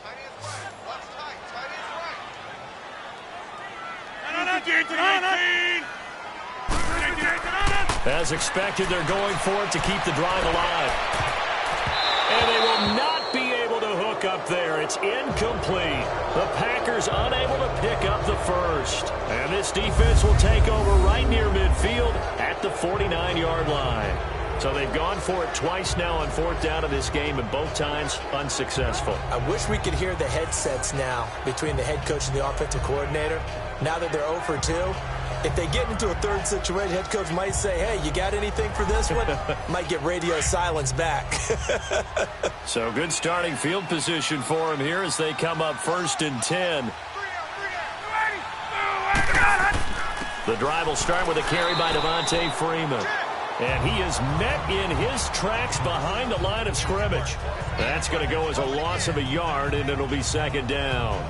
Speaker 2: As expected, they're going for it to keep the drive alive. And they will not be able to hook up there. It's incomplete. The Packers unable to pick up the first. And this defense will take over right near midfield at the 49-yard line. So they've gone for it twice now on 4th down of this game, and both times unsuccessful.
Speaker 3: I wish we could hear the headsets now between the head coach and the offensive coordinator. Now that they're 0 for 2, if they get into a third situation, head coach might say, hey, you got anything for this one? Might get radio silence back.
Speaker 2: So good starting field position for him here as they come up 1st and 10. The drive will start with a carry by Devontae Freeman. And he is met in his tracks behind the line of scrimmage. That's going to go as a loss of a yard, and it'll be 2nd down.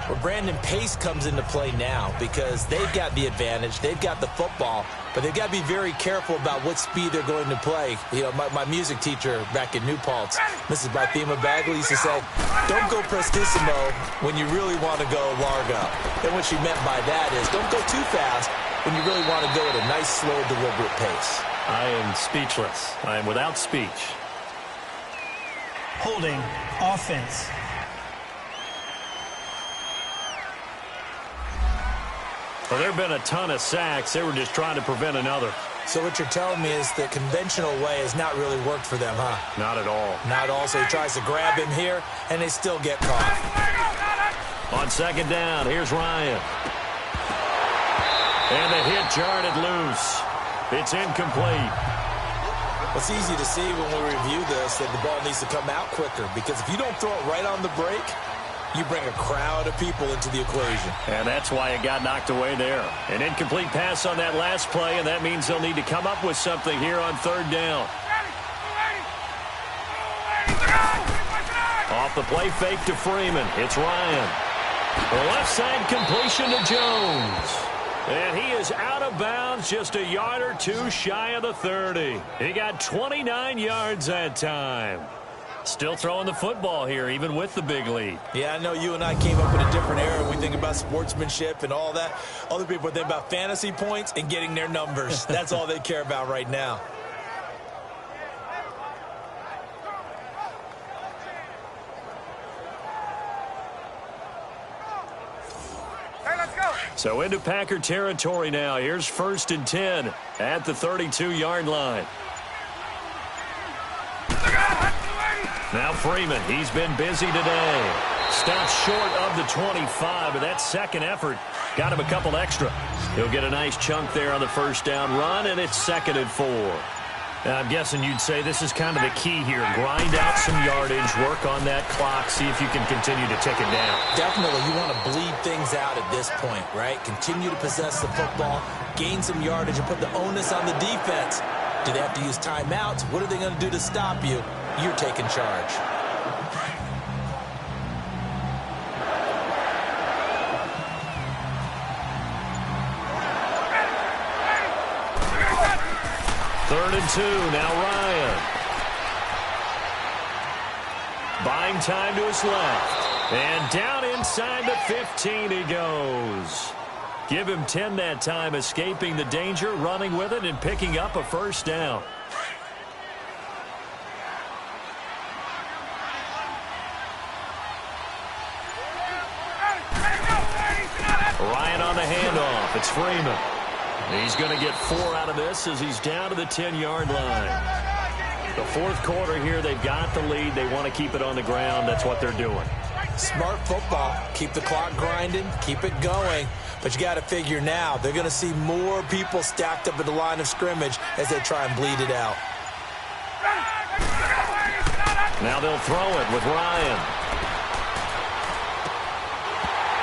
Speaker 3: Well, Brandon, pace comes into play now because they've got the advantage. They've got the football, but they've got to be very careful about what speed they're going to play. You know, my music teacher back in New Paltz, Mrs. Bythema Bagley, used to say, don't go prestissimo when you really want to go largo. And what she meant by that is don't go too fast when you really want to go at a nice, slow, deliberate pace.
Speaker 2: I am speechless. I am without speech.
Speaker 4: Holding offense.
Speaker 2: Well, there have been a ton of sacks. They were just trying to prevent another.
Speaker 3: So what you're telling me is the conventional way has not really worked for them, huh?
Speaker 2: Not at all.
Speaker 3: Not at all. So he tries to grab him here, and they still get caught.
Speaker 2: On 2nd down, here's Ryan. And the hit jarred it loose. It's incomplete.
Speaker 3: It's easy to see when we review this that the ball needs to come out quicker, because if you don't throw it right on the break, you bring a crowd of people into the equation.
Speaker 2: And that's why it got knocked away there. An incomplete pass on that last play, and that means they'll need to come up with something here on 3rd down. Off the play fake to Freeman. It's Ryan. The left side completion to Jones. And he is out of bounds, just a yard or two shy of the 30. He got 29 yards that time. Still throwing the football here, even with the big lead.
Speaker 3: Yeah, I know you and I came up in a different era. We think about sportsmanship and all that. Other people think about fantasy points and getting their numbers. That's all they care about right now.
Speaker 2: So into Packer territory now. Here's 1st and 10 at the 32-yard line. Now Freeman, he's been busy today. Stops short of the 25, but that second effort got him a couple extra. He'll get a nice chunk there on the first down run, and it's 2nd and 4.
Speaker 7: I'm guessing you'd say this is kind of the key here. Grind out some yardage, work on that clock, see if you can continue to tick it down.
Speaker 3: Definitely, you want to bleed things out at this point, right? Continue to possess the football, gain some yardage, and put the onus on the defense. Do they have to use timeouts? What are they going to do to stop you? You're taking charge.
Speaker 2: Third and 2, now Ryan. Buying time to his left. And down inside the 15 he goes. Give him 10 that time, escaping the danger, running with it, and picking up a first down. Ryan on the handoff. It's Freeman. He's going to get 4 out of this as he's down to the 10-yard line. The fourth quarter here, they've got the lead. They want to keep it on the ground. That's what they're doing.
Speaker 3: Smart football. Keep the clock grinding. Keep it going. But you got to figure now, they're going to see more people stacked up at the line of scrimmage as they try and bleed it out.
Speaker 2: Now they'll throw it with Ryan.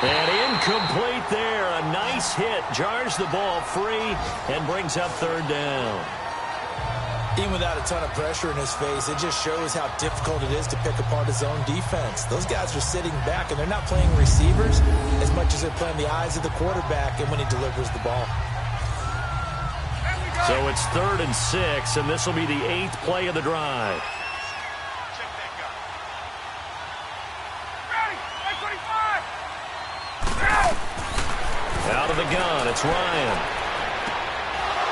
Speaker 2: And incomplete there. A nice hit. Jars the ball free and brings up 3rd down.
Speaker 3: Even without a ton of pressure in his face, it just shows how difficult it is to pick apart his own defense. Those guys are sitting back, and they're not playing receivers as much as they're playing the eyes of the quarterback and when he delivers the ball.
Speaker 2: So it's 3rd and 6, and this will be the 8th play of the drive. Out of the gun, it's Ryan.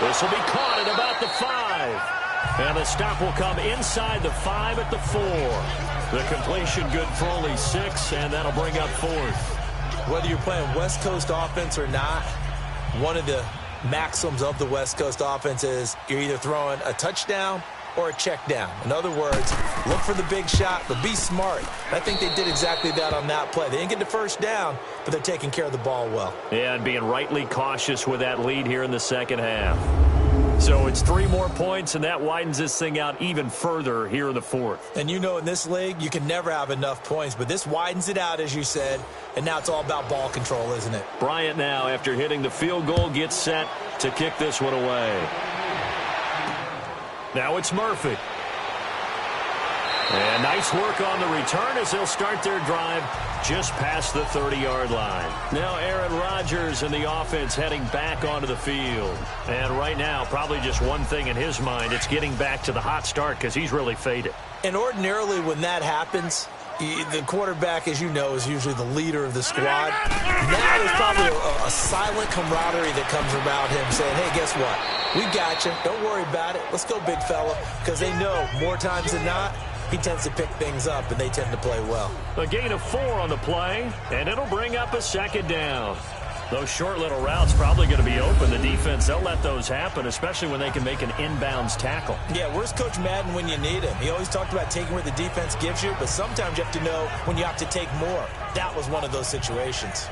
Speaker 2: This will be caught at about the 5. And the stop will come inside the 5 at the 4. The completion good for only 6, and that'll bring up 4th.
Speaker 3: Whether you're playing West Coast offense or not, one of the maxims of the West Coast offense is you're either throwing a touchdown or a check down. In other words, look for the big shot, but be smart. I think they did exactly that on that play. They didn't get the first down, but they're taking care of the ball well.
Speaker 2: Yeah, and being rightly cautious with that lead here in the second half. So it's 3 more points, and that widens this thing out even further here in the 4th.
Speaker 3: And you know in this league, you can never have enough points, but this widens it out, as you said, and now it's all about ball control, isn't it?
Speaker 2: Bryant now, after hitting the field goal, gets set to kick this one away. Now it's Murphy. And nice work on the return as they'll start their drive just past the 30-yard line. Now Aaron Rodgers and the offense heading back onto the field. And right now, probably just one thing in his mind, it's getting back to the hot start because he's really faded.
Speaker 3: And ordinarily when that happens, the quarterback, as you know, is usually the leader of the squad. Now there's probably a silent camaraderie that comes around him saying, hey, guess what? We got you. Don't worry about it. Let's go, big fella. Because they know more times than not, he tends to pick things up, and they tend to play well.
Speaker 2: A gain of 4 on the play, and it'll bring up a 2nd down. Those short little routes probably going to be open. The defense, they'll let those happen, especially when they can make an inbounds tackle.
Speaker 3: Yeah, where's Coach Madden when you need him? He always talked about taking where the defense gives you, but sometimes you have to know when you have to take more. That was one of those situations.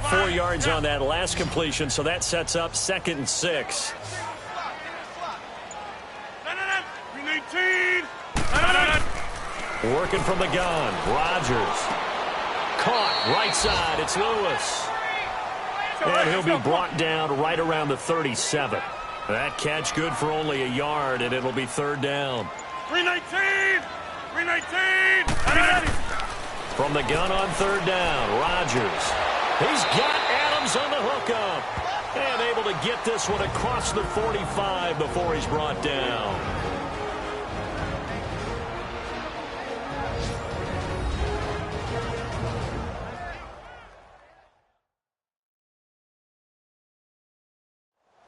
Speaker 2: Four yards on that last completion, so that sets up 2nd and 6. Working from the gun, Rodgers. Caught, right side, it's Lewis. And he'll be brought down right around the 37. That catch good for only a yard, and it'll be third down.
Speaker 6: 319! 319! 319!
Speaker 2: From the gun on third down, Rodgers. He's got Adams on the hookup. And able to get this one across the 45 before he's brought down.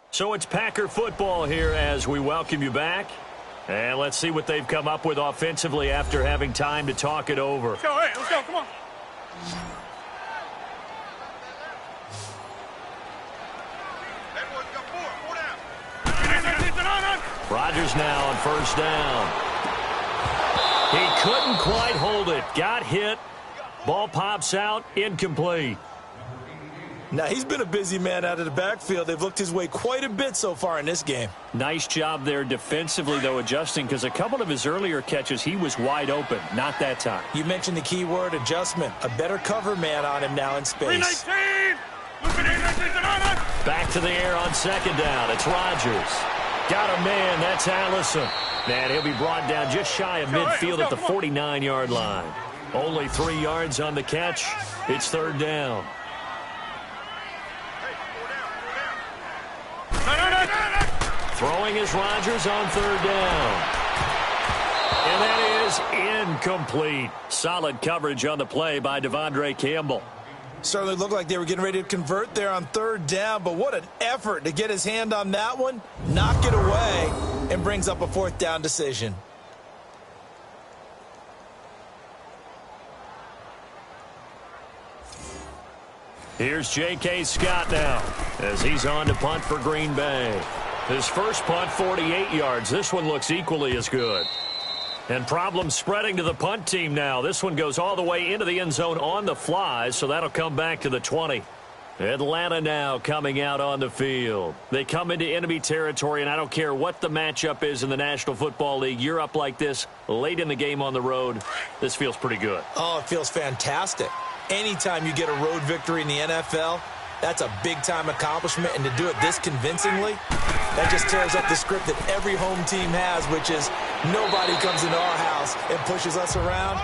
Speaker 2: So it's Packer football here as we welcome you back. And let's see what they've come up with offensively after having time to talk it over.
Speaker 6: Let's go, hey, let's go, come on.
Speaker 2: Rodgers now on first down. He couldn't quite hold it. Got hit. Ball pops out. Incomplete.
Speaker 3: Now, he's been a busy man out of the backfield. They've looked his way quite a bit so far in this game.
Speaker 2: Nice job there defensively, though, adjusting, because a couple of his earlier catches, he was wide open. Not that time.
Speaker 3: You mentioned the key word, adjustment. A better cover man on him now in space.
Speaker 6: 319!
Speaker 2: Back to the air on second down. It's Rodgers. Got a man. That's Allison. And he'll be brought down just shy of midfield at the 49-yard line. Only 3 yards on the catch. It's third down. Throwing is Rodgers on third down. And that is incomplete. Solid coverage on the play by Devondre Campbell.
Speaker 3: Certainly looked like they were getting ready to convert there on third down, but what an effort to get his hand on that one, knock it away, and brings up a fourth down decision.
Speaker 2: Here's J.K. Scott now as he's on to punt for Green Bay. His first punt, 48 yards. This one looks equally as good. And problems spreading to the punt team now. This one goes all the way into the end zone on the fly, so that'll come back to the 20. Atlanta now coming out on the field. They come into enemy territory, and I don't care what the matchup is in the National Football League. You're up like this late in the game on the road. This feels pretty good.
Speaker 3: Oh, it feels fantastic. Anytime you get a road victory in the NFL, that's a big-time accomplishment, and to do it this convincingly, that just tears up the script that every home team has, which is nobody comes into our house and pushes us around.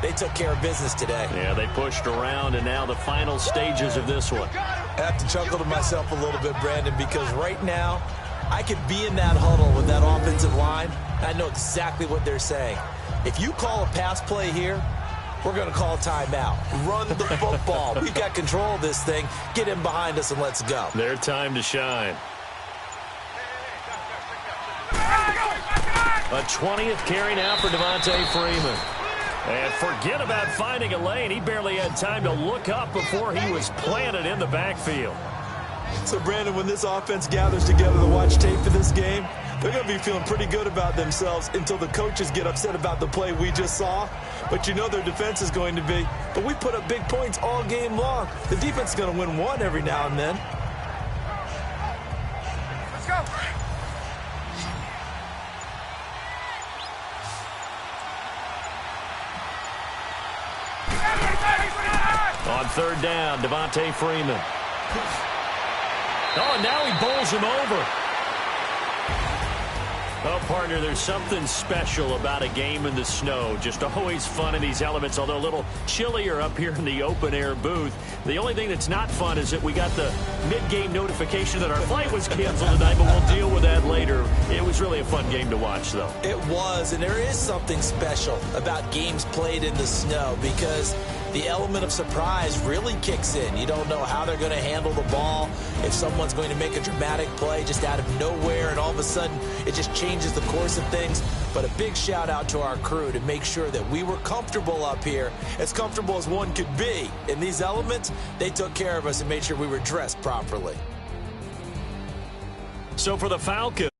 Speaker 3: They took care of business today.
Speaker 2: Yeah, they pushed around, and now the final stages of this one.
Speaker 3: I have to chuckle to myself a little bit, Brandon, because right now I could be in that huddle with that offensive line, and I know exactly what they're saying. If you call a pass play here, we're going to call timeout. Run the football. We've got control of this thing. Get in behind us and let's go.
Speaker 2: Their time to shine. A 20th carry now for Devontae Freeman. And forget about finding a lane. He barely had time to look up before he was planted in the backfield.
Speaker 3: So, Brandon, when this offense gathers together to watch tape for this game, they're going to be feeling pretty good about themselves until the coaches get upset about the play we just saw. But you know their defense is going to be. But we put up big points all game long. The defense is going to win one every now and then.
Speaker 6: Let's go.
Speaker 2: On third down, Devontae Freeman. Oh, and now he bowls him over. Oh, partner, there's something special about a game in the snow. Just always fun in these elements, although a little chillier up here in the open-air booth. The only thing that's not fun is that we got the mid-game notification that our flight was canceled tonight, but we'll deal with that later. It was really a fun game to watch, though.
Speaker 3: It was, and there is something special about games played in the snow because the element of surprise really kicks in. You don't know how they're going to handle the ball, if someone's going to make a dramatic play just out of nowhere, and all of a sudden it just changes the course of things. But a big shout out to our crew to make sure that we were comfortable up here, as comfortable as one could be. In these elements, they took care of us and made sure we were dressed properly.
Speaker 2: So for the Falcons,